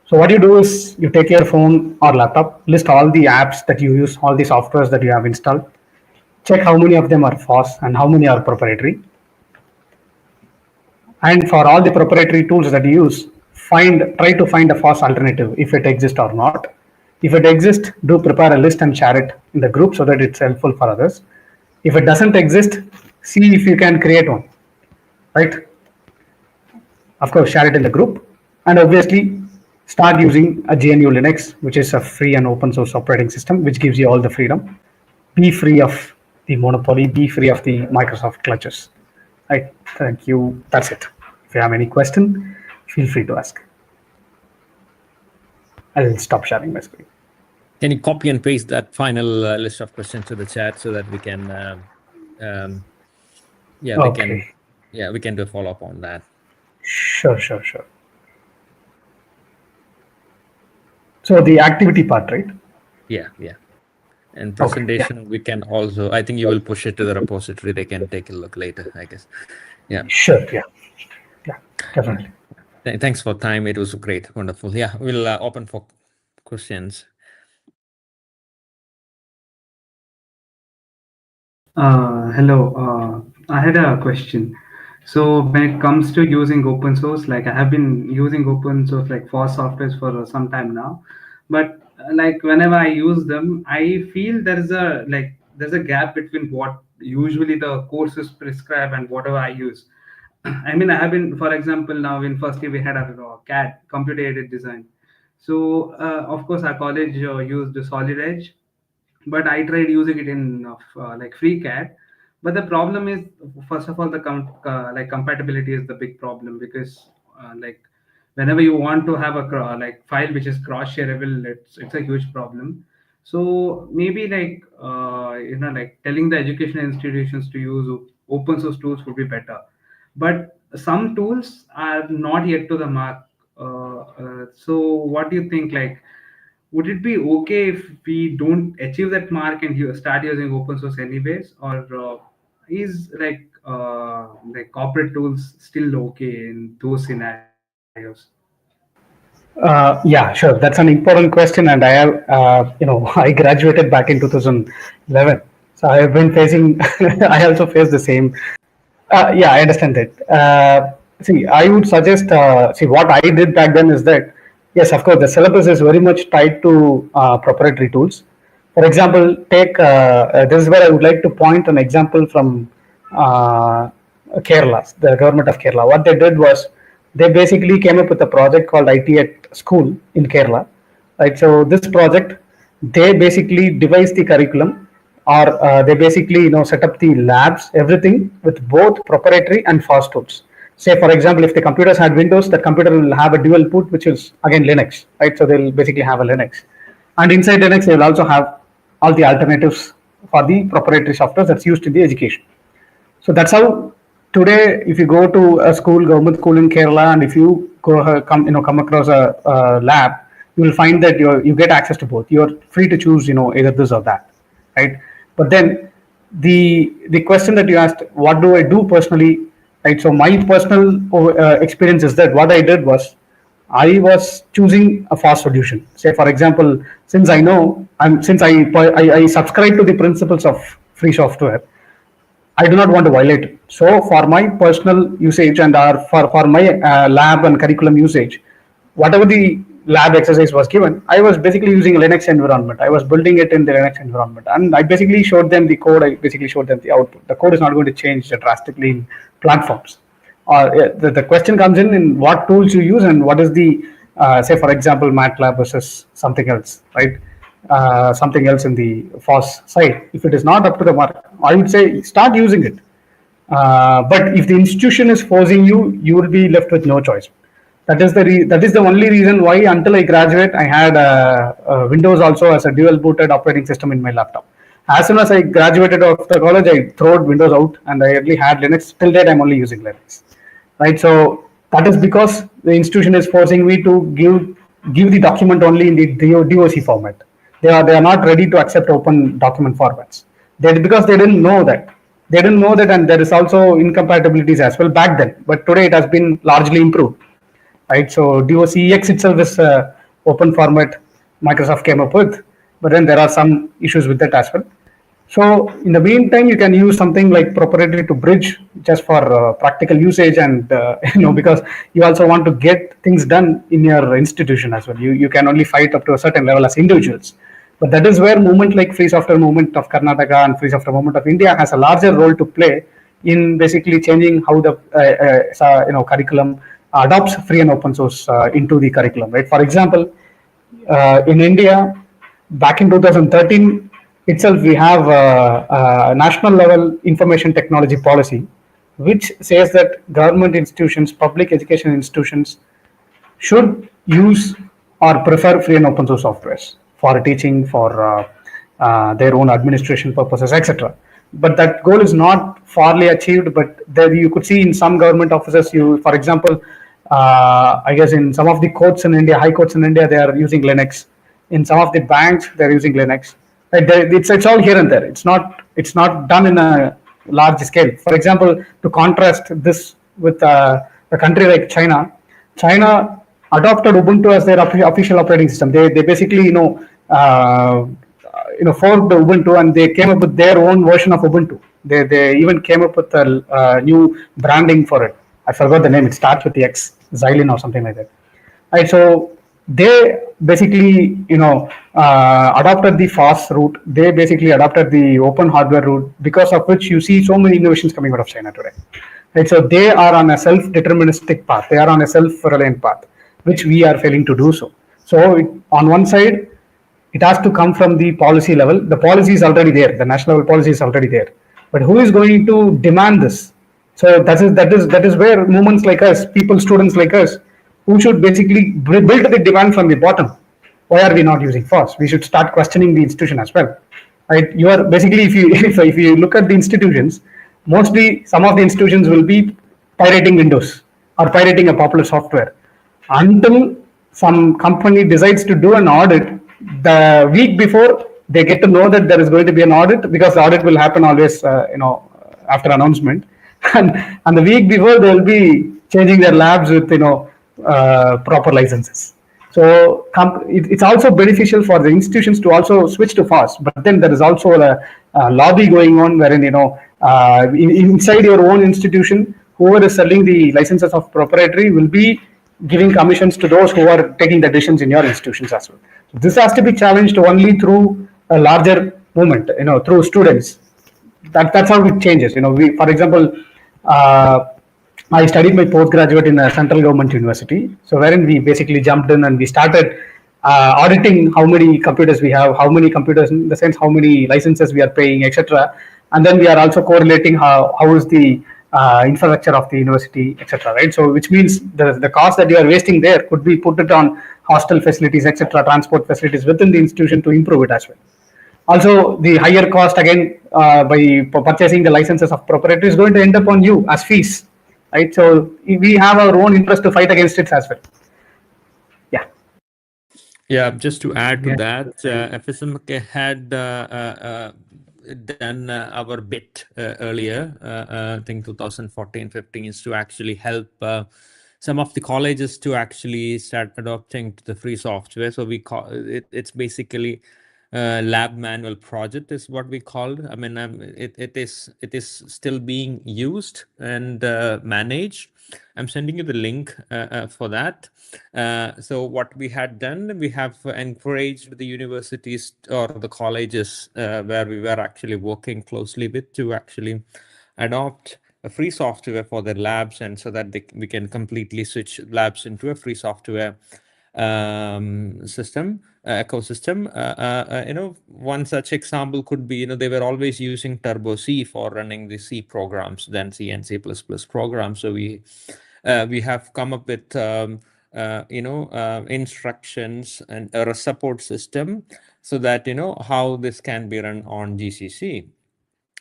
Speaker 2: So what you do is you take your phone or laptop, list all the apps that you use, all the softwares that you have installed, check how many of them are FOSS and how many are proprietary. And for all the proprietary tools that you use, try to find a FOSS alternative if it exists or not. If it exists, do prepare a list and share it in the group so that it's helpful for others. If it doesn't exist, see if you can create one, right? Of course, share it in the group, and obviously start using a GNU Linux, which is a free and open source operating system, which gives you all the freedom. Be free of the monopoly, be free of the Microsoft clutches. Right, thank you. That's it. If you have any question, feel free to ask. I'll stop sharing my screen.
Speaker 4: Can you copy and paste that final list of questions to the chat so that we can, we can do a follow up on that.
Speaker 2: Sure. So the activity part, right?
Speaker 4: Yeah. And presentation, we can also, I think you will push it to the repository. They can take a look later, I guess. Yeah.
Speaker 2: Sure. Yeah, definitely.
Speaker 4: Thanks for time. It was great. Wonderful. Yeah, we'll open for questions.
Speaker 3: Hello. I had a question. So when it comes to using open source, like I have been using open source like FOSS softwares for some time now, but like whenever I use them, I feel there's a gap between what usually the courses prescribe and whatever I use. I mean, I have been, for example, now in first year we had a CAD, computer aided design. So of course our college used the Solid Edge, but I tried using it in like FreeCAD. But the problem is, first of all, the compatibility is the big problem, because like whenever you want to have a like file which is cross shareable, it's a huge problem. So maybe like like telling the educational institutions to use open source tools would be better, but some tools are not yet to the mark. So what do you think, like would it be okay if we don't achieve that mark and you start using open source anyways, or is like corporate tools still okay in those scenarios?
Speaker 2: Yeah, sure. That's an important question, and I have, I graduated back in 2011, so I have been facing. I also face the same. Yeah, I understand that. See, I would suggest. See, what I did back then is that, yes, of course, the syllabus is very much tied to proprietary tools. For example, take this is where I would like to point an example from Kerala, the government of Kerala. What they did was they basically came up with a project called IT at School in Kerala. Right. So this project, they basically devised the curriculum, or they basically set up the labs, everything with both proprietary and FOSS tools. Say for example, if the computers had Windows, that computer will have a dual boot, which is again Linux, right? So they'll basically have a Linux, and inside Linux they will also have all the alternatives for the proprietary software that's used in the education. So that's how today, if you go to a school, government school in Kerala, and if you come across a lab, you will find that you get access to both. You're free to choose, either this or that, right? But then the question that you asked, what do I do personally, right? So my personal experience is that what I did was I was choosing a FOSS solution. Say for example, since I know I subscribe to the principles of free software, I do not want to violate it. So for my personal usage and for my lab and curriculum usage, whatever the lab exercise was given, I was basically using a Linux environment. I was building it in the Linux environment, and I basically showed them the code. I basically showed them the output. The code is not going to change drastically in platforms. The question comes in what tools you use and what is the say for example MATLAB versus something else, right? Something else in the FOSS side. If it is not up to the mark, I would say start using it. But if the institution is forcing you, you will be left with no choice. That is the only reason why until I graduate, I had Windows also as a dual booted operating system in my laptop. As soon as I graduated after college, I threw Windows out and I only had Linux. Till date, I'm only using Linux. Right. So That is because the institution is forcing me to give the document only in the DOC format. They are not ready to accept open document formats. Because they didn't know that. They didn't know that, and there is also incompatibilities as well back then. But today it has been largely improved, right? So DOCX itself is open format Microsoft came up with, but then there are some issues with that as well. So in the meantime, you can use something like proprietary to bridge just for practical usage, and because you also want to get things done in your institution as well. You can only fight up to a certain level as individuals, but that is where movement like Free Software Movement of Karnataka and Free Software Movement of India has a larger role to play in basically changing how the curriculum adopts free and open source into the curriculum. Right. For example, in India, back in 2013 itself, we have a national level information technology policy, which says that government institutions, public education institutions, should use or prefer free and open source softwares for teaching, for their own administration purposes, etc. But that goal is not farly achieved. But there you could see in some government offices, for example, I guess in some of the courts in India, high courts in India, they are using Linux. In some of the banks, they're using Linux. Right? It's all here and there. It's not done in a large scale. For example, to contrast this with a country like China, China adopted Ubuntu as their official operating system. They basically forked Ubuntu, and they came up with their own version of Ubuntu. They even came up with a new branding for it. I forgot the name. It starts with the X, Xylin or something like that. Right. So they basically adopted the FOSS route. They basically adopted the open hardware route, because of which you see so many innovations coming out of China today. Right. So they are on a self-deterministic path. They are on a self-reliant path, which we are failing to do so. So on one side, it has to come from the policy level. The policy is already there. The national level policy is already there. But who is going to demand this? So that is where movements like us, students like us, who should basically build the demand from the bottom. Why are we not using FOSS? We should start questioning the institution as well. Right? You are basically, if you look at the institutions, mostly some of the institutions will be pirating Windows or pirating a popular software until some company decides to do an audit. The week before, they get to know that there is going to be an audit, because the audit will happen always after announcement, and the week before they will be changing their labs with proper licenses. So it's also beneficial for the institutions to also switch to FOSS, but then there is also a lobby going on, wherein inside your own institution, whoever is selling the licenses of proprietary will be giving commissions to those who are taking the decisions in your institutions as well. So this has to be challenged only through a larger movement, through students. That's how it changes. For example, I studied my postgraduate in a central government university. So wherein we basically jumped in and we started auditing how many computers we have, how many computers in the sense how many licenses we are paying, etc. And then we are also correlating how is the infrastructure of the university, etc. Right? So which means the cost that you are wasting there could be put it on hostel facilities, etc., transport facilities within the institution to improve it as well. Also, the higher cost again by purchasing the licenses of proprietary is going to end up on you as fees, right? So we have our own interest to fight against it as well. Yeah.
Speaker 4: Yeah, just to add to that, FSMK had done our bit earlier, I think 2014-15, is to actually help some of the colleges to actually start adopting the free software. So we call it, it's basically lab manual project is what we called. I mean, it is still being used and managed. I'm sending you the link for that. So what we had done, we have encouraged the universities or the colleges where we were actually working closely with to actually adopt a free software for their labs, and so that we can completely switch labs into a free software system ecosystem. One such example could be, they were always using Turbo C for running the C programs, then C and C++ programs. So we have come up with instructions and a support system, so that how this can be run on GCC.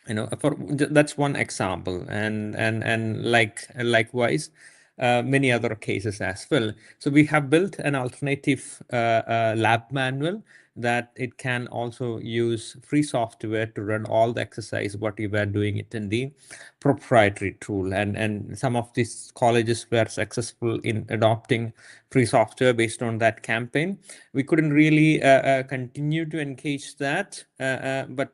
Speaker 4: That's one example, and likewise, many other cases as well. So we have built an alternative lab manual that it can also use free software to run all the exercise what we were doing it in the proprietary tool. And some of these colleges were successful in adopting free software based on that campaign. We couldn't really continue to engage that, but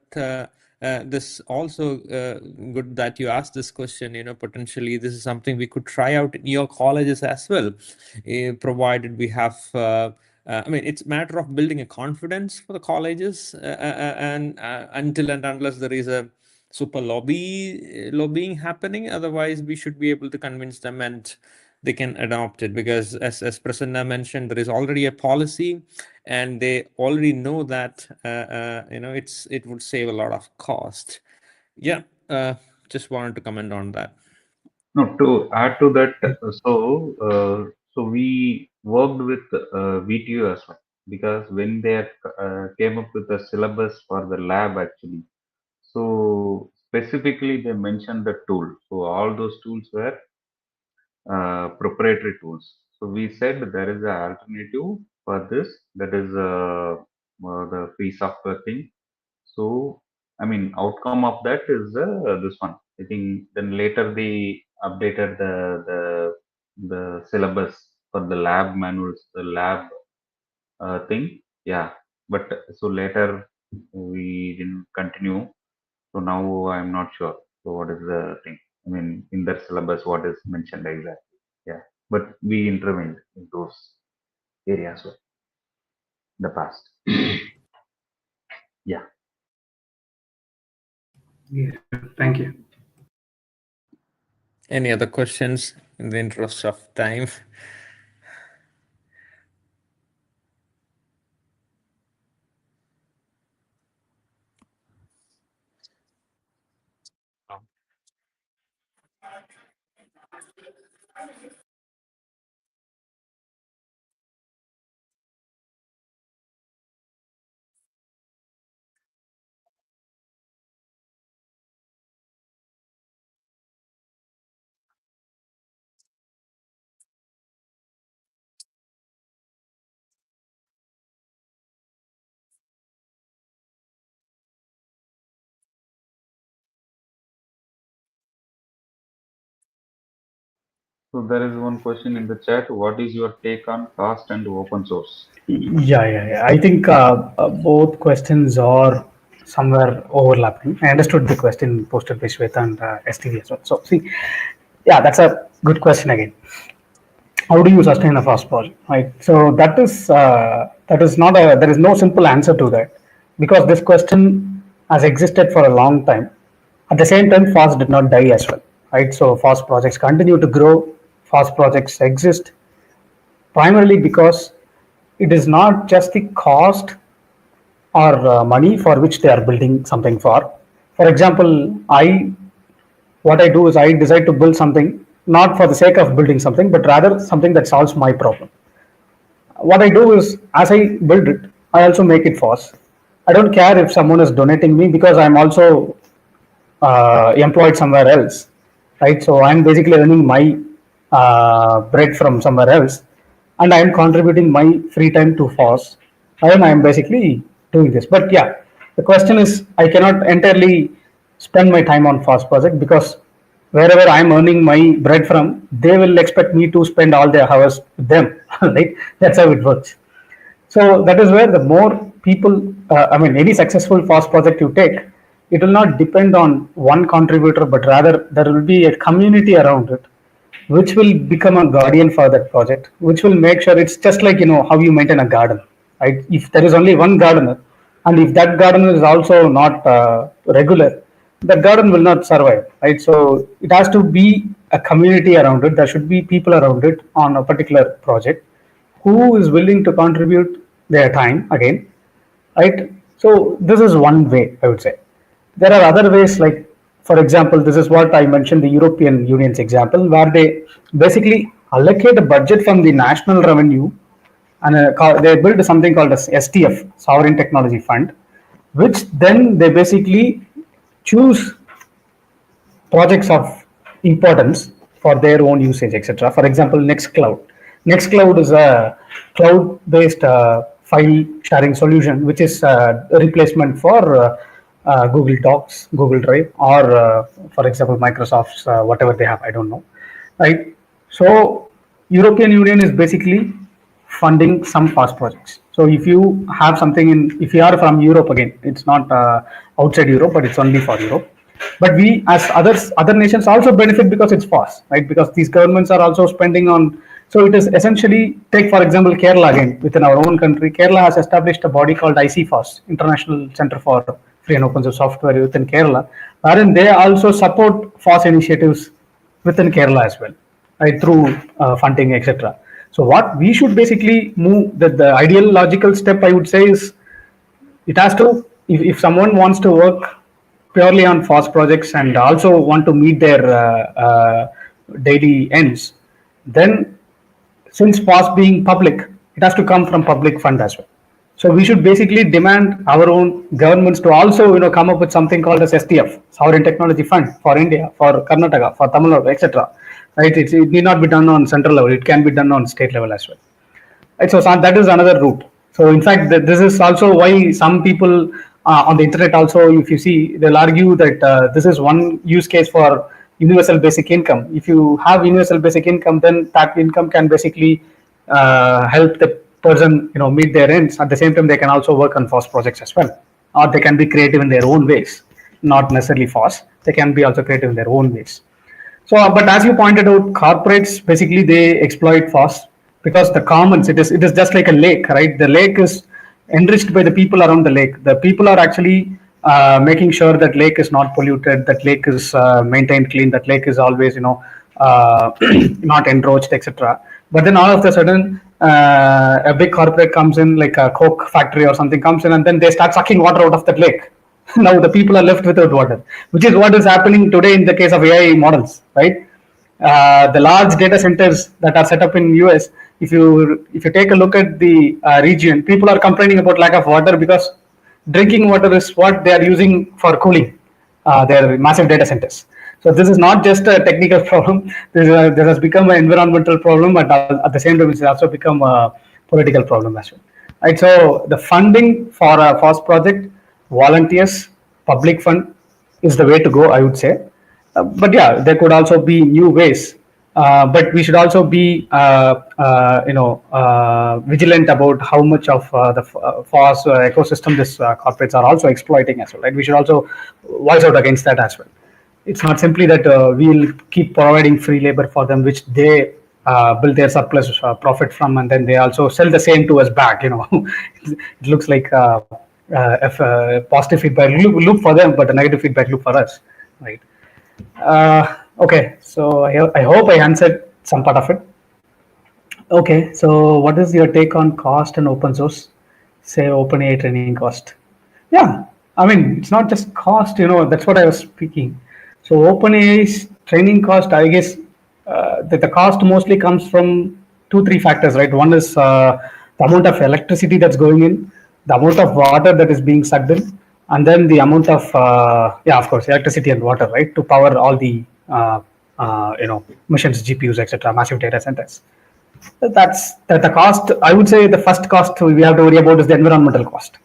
Speaker 4: this also good that you asked this question. Potentially this is something we could try out in your colleges as well, provided we have I mean, it's a matter of building a confidence for the colleges, and until and unless there is a super lobbying happening, otherwise we should be able to convince them and they can adopt it, because as Prasanna mentioned, there is already a policy and they already know that it would save a lot of cost. Yeah, just wanted to comment on that.
Speaker 5: No, to add to that, so we worked with VTU as well, because when they came up with the syllabus for the lab actually, so specifically they mentioned the tool. So all those tools were proprietary tools. So we said there is an alternative for this, that is the free software thing. So I mean, outcome of that is this one. I think then later they updated the syllabus for the lab manuals, the lab thing. Yeah, but so later we didn't continue. So now I'm not sure. So what is the thing? I mean, in that syllabus, what is mentioned exactly? Yeah, but we intervened in those areas well, in the past. Yeah.
Speaker 3: Yeah, thank you.
Speaker 4: Any other questions in the interest of time?
Speaker 5: So there is one question in the chat. What is your take on cost and open source?
Speaker 2: Yeah. I think both questions are somewhere overlapping. I understood the question posted by Shweta and STV as well. So, see, yeah, that's a good question again. How do you sustain a fast project, right? So that is not a, there is no simple answer to that, because this question has existed for a long time. At the same time, FOSS did not die as well, right? So FOSS projects continue to grow. FOSS projects exist primarily because it is not just the cost or money for which they are building something for. For example, what I do is I decide to build something not for the sake of building something, but rather something that solves my problem. What I do is, as I build it, I also make it FOSS. I don't care if someone is donating me, because I'm also employed somewhere else, right? So I'm basically earning my bread from somewhere else, and I'm contributing my free time to FOSS, and I'm basically doing this. But yeah, the question is, I cannot entirely spend my time on FOSS project, because wherever I'm earning my bread from, they will expect me to spend all their hours with them, right? That's how it works. So that is where the more people, I mean, any successful FOSS project you take, it will not depend on one contributor, but rather there will be a community around it, which will become a guardian for that project, which will make sure it's just like, how you maintain a garden, right? If there is only one gardener, and if that gardener is also not regular, the garden will not survive, right? So it has to be a community around it. There should be people around it on a particular project who is willing to contribute their time again, right? So this is one way, I would say. There are other ways, like, for example, this is what I mentioned, the European Union's example, where they basically allocate a budget from the national revenue, and they build something called as STF, Sovereign Technology Fund, which then they basically choose projects of importance for their own usage, etc. For example, Nextcloud. Nextcloud is a cloud-based file sharing solution, which is a replacement for Google Docs, Google Drive, or for example, Microsoft's whatever they have. I don't know, right? So European Union is basically funding some FOSS projects. So if you have something if you are from Europe, again, it's not outside Europe, but it's only for Europe. But we, as other nations, also benefit because it's FOSS, right? Because these governments are also spending on. So it is essentially, take for example Kerala again, within our own country. Kerala has established a body called ICFOSS, International Center for Free and Open Source Software within Kerala, wherein they also support FOSS initiatives within Kerala as well, right, through funding, etc. So what we should basically move, the ideal logical step I would say is, it has to, if someone wants to work purely on FOSS projects and also want to meet their daily ends, then since FOSS being public, it has to come from public fund as well. So we should basically demand our own governments to also, come up with something called as STF, Sovereign Technology Fund, for India, for Karnataka, for Tamil Nadu, etc. Right? It need not be done on central level; it can be done on state level as well. Right? So that is another route. So in fact, this is also why some people on the internet also, if you see, they'll argue that this is one use case for universal basic income. If you have universal basic income, then that income can basically help the person, meet their ends. At the same time, they can also work on FOSS projects as well, or they can be creative in their own ways, not necessarily FOSS. They can be also creative in their own ways. So, but as you pointed out, corporates basically they exploit FOSS because the commons, it is just like a lake, right? The lake is enriched by the people around the lake. The people are actually making sure that lake is not polluted, that lake is maintained clean, that lake is always, not encroached, etc. But then all of a sudden, a big corporate comes in, like a Coke factory or something comes in, and then they start sucking water out of that lake. Now the people are left without water, which is what is happening today in the case of AI models, right? The large data centers that are set up in US, if you take a look at the region, people are complaining about lack of water because drinking water is what they are using for cooling their massive data centers. So this is not just a technical problem. This has become an environmental problem, but at the same time, it's also become a political problem as well. Right. So the funding for a FOSS project, volunteers, public fund is the way to go, I would say. But yeah, there could also be new ways. But we should also be, vigilant about how much of the FOSS ecosystem this corporates are also exploiting as well. Right? We should also voice out against that as well. It's not simply that we'll keep providing free labor for them, which they build their surplus profit from, and then they also sell the same to us back. It looks like a positive feedback loop for them, but a negative feedback loop for us, right? Okay, so I hope I answered some part of it. Okay, so what is your take on cost and open source? Say OpenAI training cost. Yeah, I mean, it's not just cost, that's what I was speaking. So OpenAI's training cost, I guess that the cost mostly comes from 2-3 factors, right? One is the amount of electricity that's going in, the amount of water that is being sucked in, and then the amount of, of course, electricity and water, right, to power all the, machines, GPUs, etc., massive data centers. That's the cost. I would say the first cost we have to worry about is the environmental cost.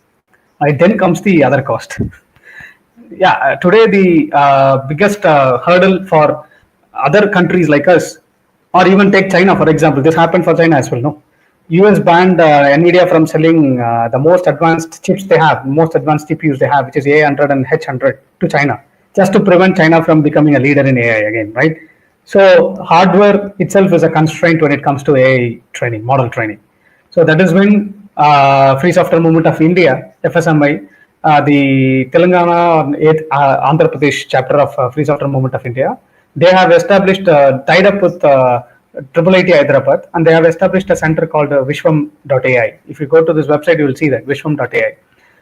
Speaker 2: Right, then comes the other cost. Yeah, today the biggest hurdle for other countries like us, or even take China for example, this happened for China as well, no? US banned NVIDIA from selling the most advanced chips they have, most advanced CPUs they have, which is A100 and H100 to China, just to prevent China from becoming a leader in AI again, right? So hardware itself is a constraint when it comes to AI training, model training. So that is when Free Software Movement of India, FSMI, the Telangana Andhra Pradesh chapter of Free Software Movement of India, they have established, tied up with IIIT Hyderabad, and they have established a center called Vishwam.ai. If you go to this website, you will see that Vishwam.ai.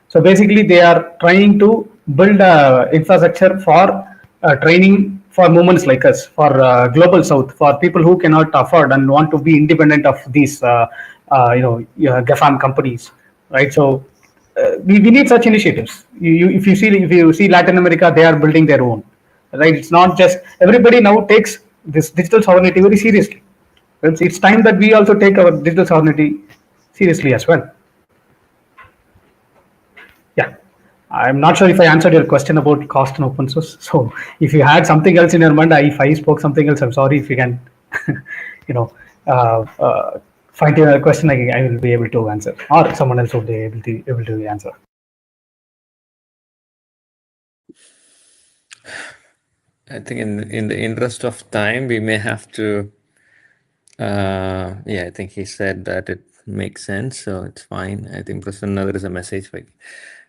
Speaker 2: So basically, they are trying to build infrastructure for training for movements like us, for global south, for people who cannot afford and want to be independent of these, GAFAM companies, right? So we need such initiatives. If you see Latin America, they are building their own, right? It's not just everybody now takes this digital sovereignty very seriously. It's time that we also take our digital sovereignty seriously as well. Yeah, I'm not sure if I answered your question about cost and open source. So if you had something else in your mind, if I spoke something else, I'm sorry. If you can, you know, find your question, I will be able to answer, or someone else will be able to answer.
Speaker 4: I think in the interest of time, we may have to. Yeah, I think he said that it makes sense, so it's fine. I think Prasanna, there is a message. Like,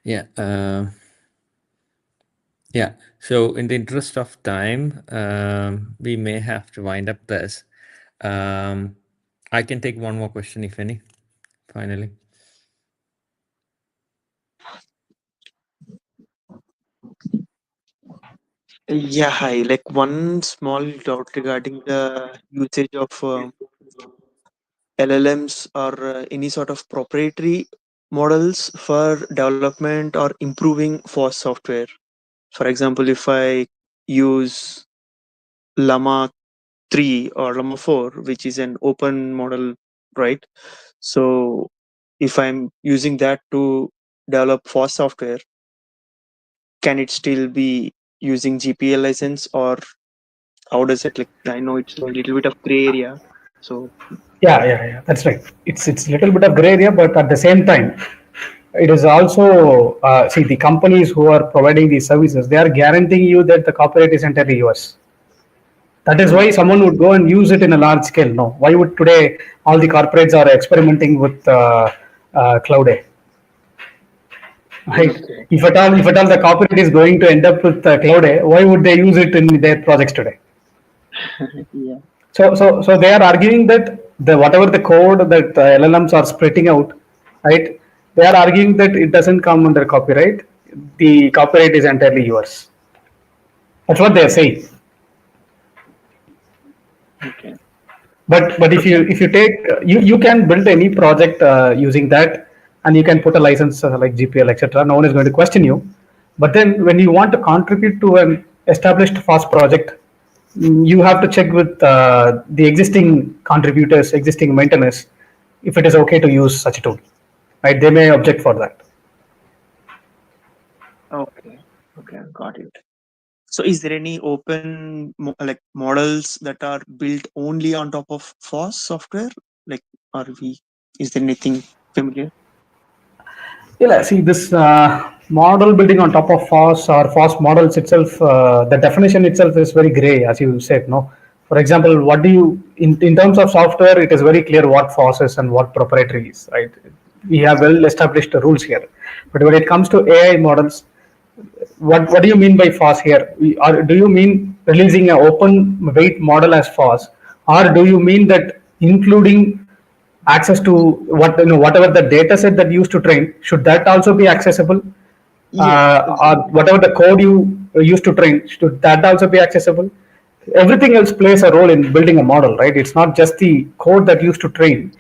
Speaker 4: yeah. Yeah. So in the interest of time, we may have to wind up this. I can take one more question, if any, finally.
Speaker 6: Yeah, hi. Like one small doubt regarding the usage of LLMs or any sort of proprietary models for development or improving FOSS software. For example, if I use Llama 3 or Llama 4, which is an open model, right? So if I'm using that to develop FOSS software, can it still be using GPL license, or how does it, like, I know it's a little bit of gray area. So
Speaker 2: Yeah, that's right. It's a little bit of gray area, but at the same time, it is also see, the companies who are providing these services, they are guaranteeing you that the copyright is entirely yours. That is why someone would go and use it in a large scale. No, why would today all the corporates are experimenting with cloud A? Right.
Speaker 6: okay.
Speaker 2: If at all the copyright is going to end up with cloud A, why would they use it in their projects today?
Speaker 6: Yeah.
Speaker 2: So they are arguing that the whatever the code that LLMs are spreading out, right? They are arguing that it doesn't come under copyright. The copyright is entirely yours. That's what they are saying.
Speaker 6: Okay.
Speaker 2: But if you take you can build any project using that, and you can put a license like GPL, etc. No one is going to question you. But then when you want to contribute to an established FOSS project, you have to check with the existing contributors, existing maintainers, if it is okay to use such a tool. Right? They may object for that.
Speaker 6: Okay. Okay. Got it. So is there any open like models that are built only on top of FOSS software? Like, are we? Is there anything familiar?
Speaker 2: Yeah, see this model building on top of FOSS or FOSS models itself, the definition itself is very gray, as you said. No, for example, what do you in terms of software? It is very clear what FOSS is and what proprietary is. Right? We have well established rules here, but when it comes to AI models, what do you mean by FOSS here? Do you mean releasing an open weight model as FOSS, or do you mean that including access to whatever the data set that you used to train, should that also be accessible?
Speaker 6: Yes.
Speaker 2: Or whatever the code you used to train, should that also be accessible? Everything else plays a role in building a model, right? It's not just the code that used to train,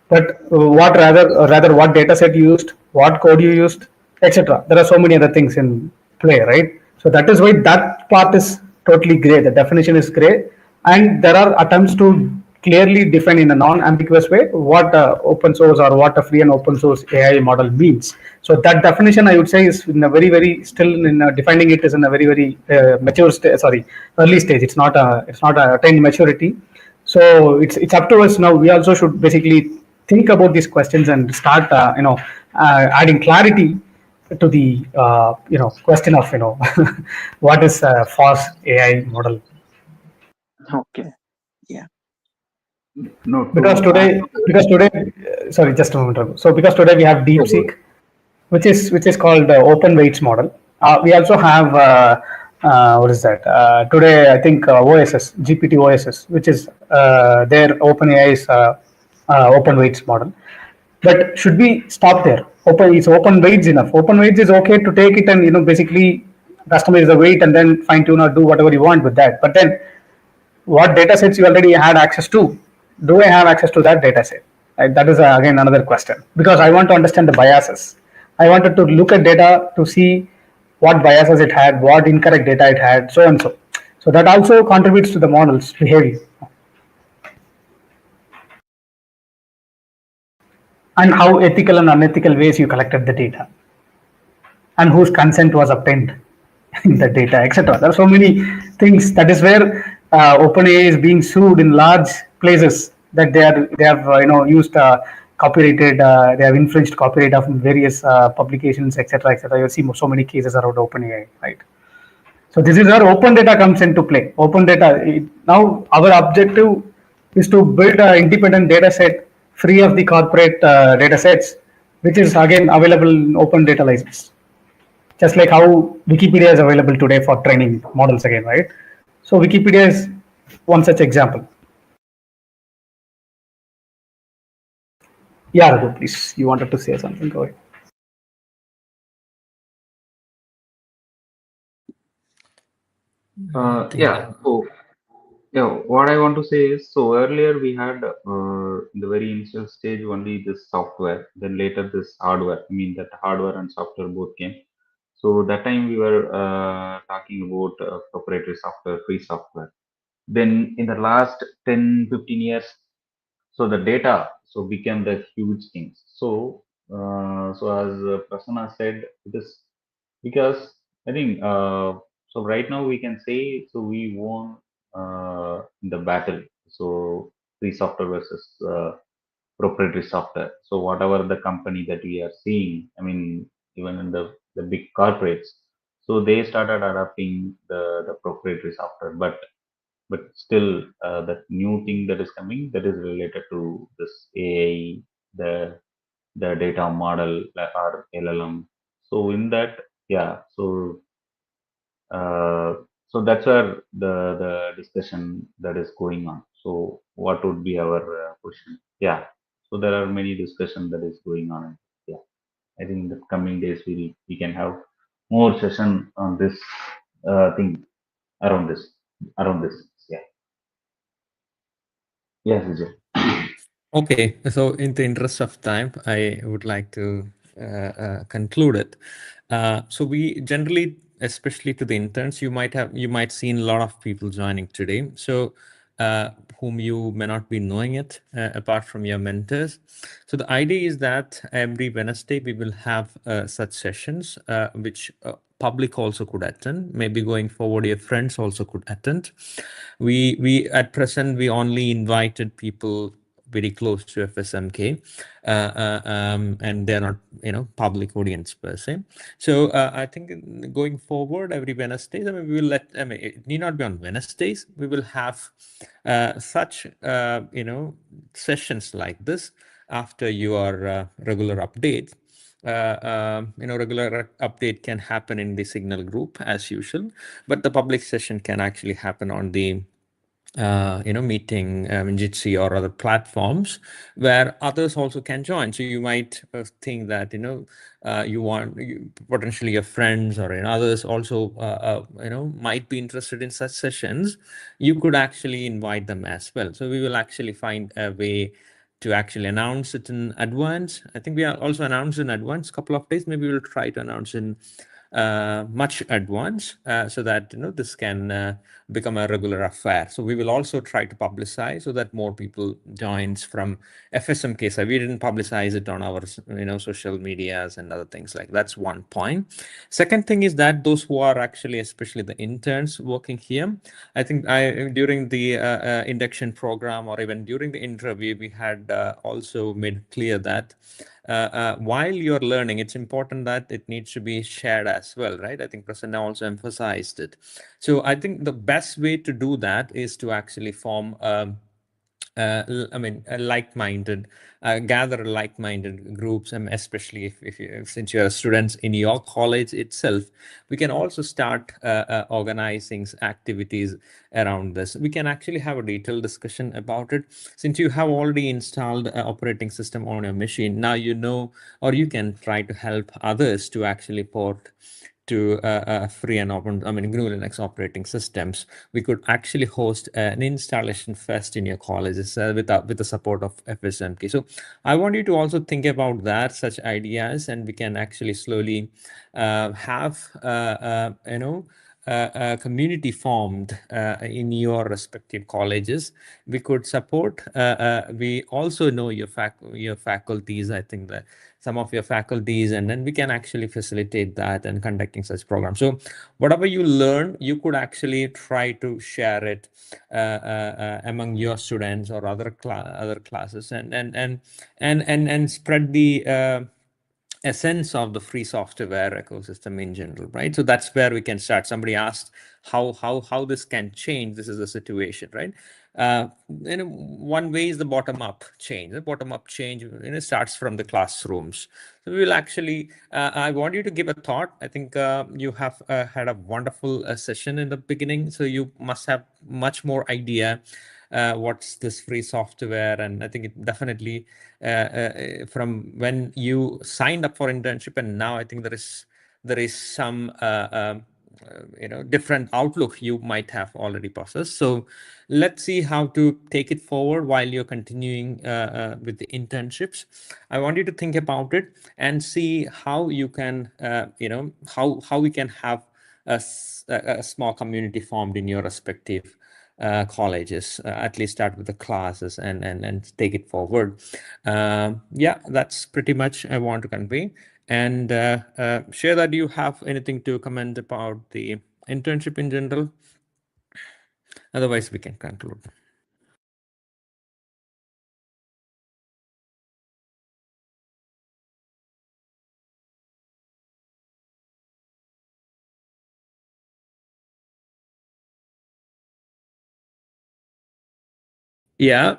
Speaker 2: but rather what data set you used, what code you used, etc. There are so many other things in play, right? So that is why that part is totally gray. The definition is gray, and there are attempts to clearly define in a non-ambiguous way what open source or what a free and open source AI model means. So that definition, I would say, is in a very still in defining it is in a very mature stage. Sorry, early stage. It's not a attained maturity. So it's up to us now. We also should basically think about these questions and start adding clarity to the question of what is a FOSS AI model.
Speaker 6: Okay. Yeah.
Speaker 5: No,
Speaker 2: Because today, sorry, just a moment ago. So because today we have DeepSeek, which is called the open weights model. We also have what is that? Today I think OSS, GPT OSS, which is their OpenAI's open weights model. But should we stop there? Is open weights enough? Open weights is okay to take it and basically customize the weight and then fine tune or do whatever you want with that. But then what data sets you already had access to? Do I have access to that data set? Right? That is again another question, because I want to understand the biases. I wanted to look at data to see what biases it had, what incorrect data it had, so and so. So that also contributes to the model's behavior. And how ethical and unethical ways you collected the data, and whose consent was obtained in the data, etc. There are so many things. That is where OpenAI is being sued in large places, that they have used copyrighted, they have infringed copyright of various publications, etc., etc. You see so many cases around OpenAI, right? So this is where open data comes into play. Open data. Now our objective is to build an independent data set free of the corporate data sets, which is again available in open data license. Just like how Wikipedia is available today for training models again, right? So Wikipedia is one such example. Yeah, Raghu, please. You wanted to say something. Go ahead.
Speaker 5: Yeah. So yeah, what I want to say is, so earlier we had in the very initial stage only this software, then later this hardware. I mean that hardware and software both came. So that time we were talking about proprietary software, free software. Then in the last 10-15 years, so the data so became the huge things. So as Prasanna said, it is because I think so right now we can say so we won the battle. So free software versus proprietary software. So whatever the company that we are seeing, I mean even in the big corporates, so they started adopting the proprietary software, but still that new thing that is coming, that is related to this AI, the data model or LLM. So in that, yeah, uh, so that's where the discussion that is going on. So what would be our position? Yeah, so there are many discussion that is going on. Yeah, I think in the coming days we can have more session on this thing, around this. Yeah. Yes, Vijay.
Speaker 4: Okay, so in the interest of time, I would like to conclude it. So we generally, especially to the interns, you might seen a lot of people joining today. So whom you may not be knowing it, apart from your mentors. So the idea is that every Wednesday we will have such sessions, which public also could attend. Maybe going forward, your friends also could attend. We at present we only invited people very close to FSMK, and they're not, public audience per se. So I think going forward, every Wednesdays, I mean, we will it need not be on Wednesdays. We will have such, sessions like this after your regular updates. Regular update can happen in the Signal group as usual, but the public session can actually happen on the meeting Jitsi or other platforms where others also can join. So you might think that potentially your friends or others also might be interested in such sessions. You could actually invite them as well. So we will actually find a way to actually announce it in advance. I think we are also announced in advance, couple of days. Maybe we'll try to announce in much advance, so that this can become a regular affair. So we will also try to publicize so that more people joins from FSMK. So we didn't publicize it on our social medias and other things like that's one point. Second thing is that those who are actually, especially the interns working here, I think during the induction program or even during the interview, we had also made clear that while you're learning, it's important that it needs to be shared as well, right? I think Prasanna also emphasized it. So I think the best way to do that is to actually form a like-minded, gather like-minded groups, and especially if since you're students in your college itself, we can also start organizing activities around this. We can actually have a detailed discussion about it. Since you have already installed an operating system on your machine, now or you can try to help others to actually port to free and open, GNU Linux operating systems. We could actually host an installation fest in your colleges with the support of FSMK. So I want you to also think about that, such ideas, and we can actually slowly have community formed in your respective colleges. We could support. We also know your faculties. I think that some of your faculties, and then we can actually facilitate that and conducting such programs. So whatever you learn, you could actually try to share it among your students or other classes, and spread the essence of the free software ecosystem in general, right? So that's where we can start. Somebody asked how this can change. This is the situation, right? One way is the bottom up change. The bottom up change starts from the classrooms. So we will actually. I want you to give a thought. I think you have had a wonderful session in the beginning, so you must have much more idea. What's this free software? And I think it definitely from when you signed up for internship and now, I think there is some different outlook you might have already possessed. So let's see how to take it forward while you're continuing with the internships. I want you to think about it and see how you can how we can have a small community formed in your respective colleges. At least start with the classes and take it forward. Yeah, that's pretty much I want to convey. And share that you have anything to comment about the internship in general. Otherwise, we can conclude. Yeah.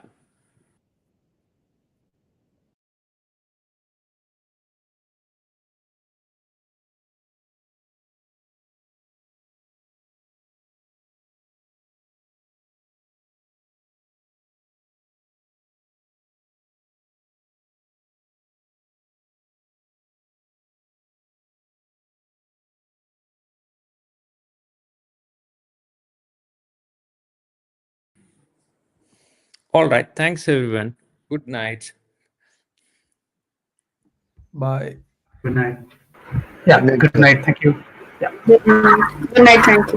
Speaker 4: All right. Thanks, everyone. Good night.
Speaker 7: Bye.
Speaker 3: Good night.
Speaker 2: Yeah, good night. Thank you. Yeah.
Speaker 8: Good night. Good night. Thank you.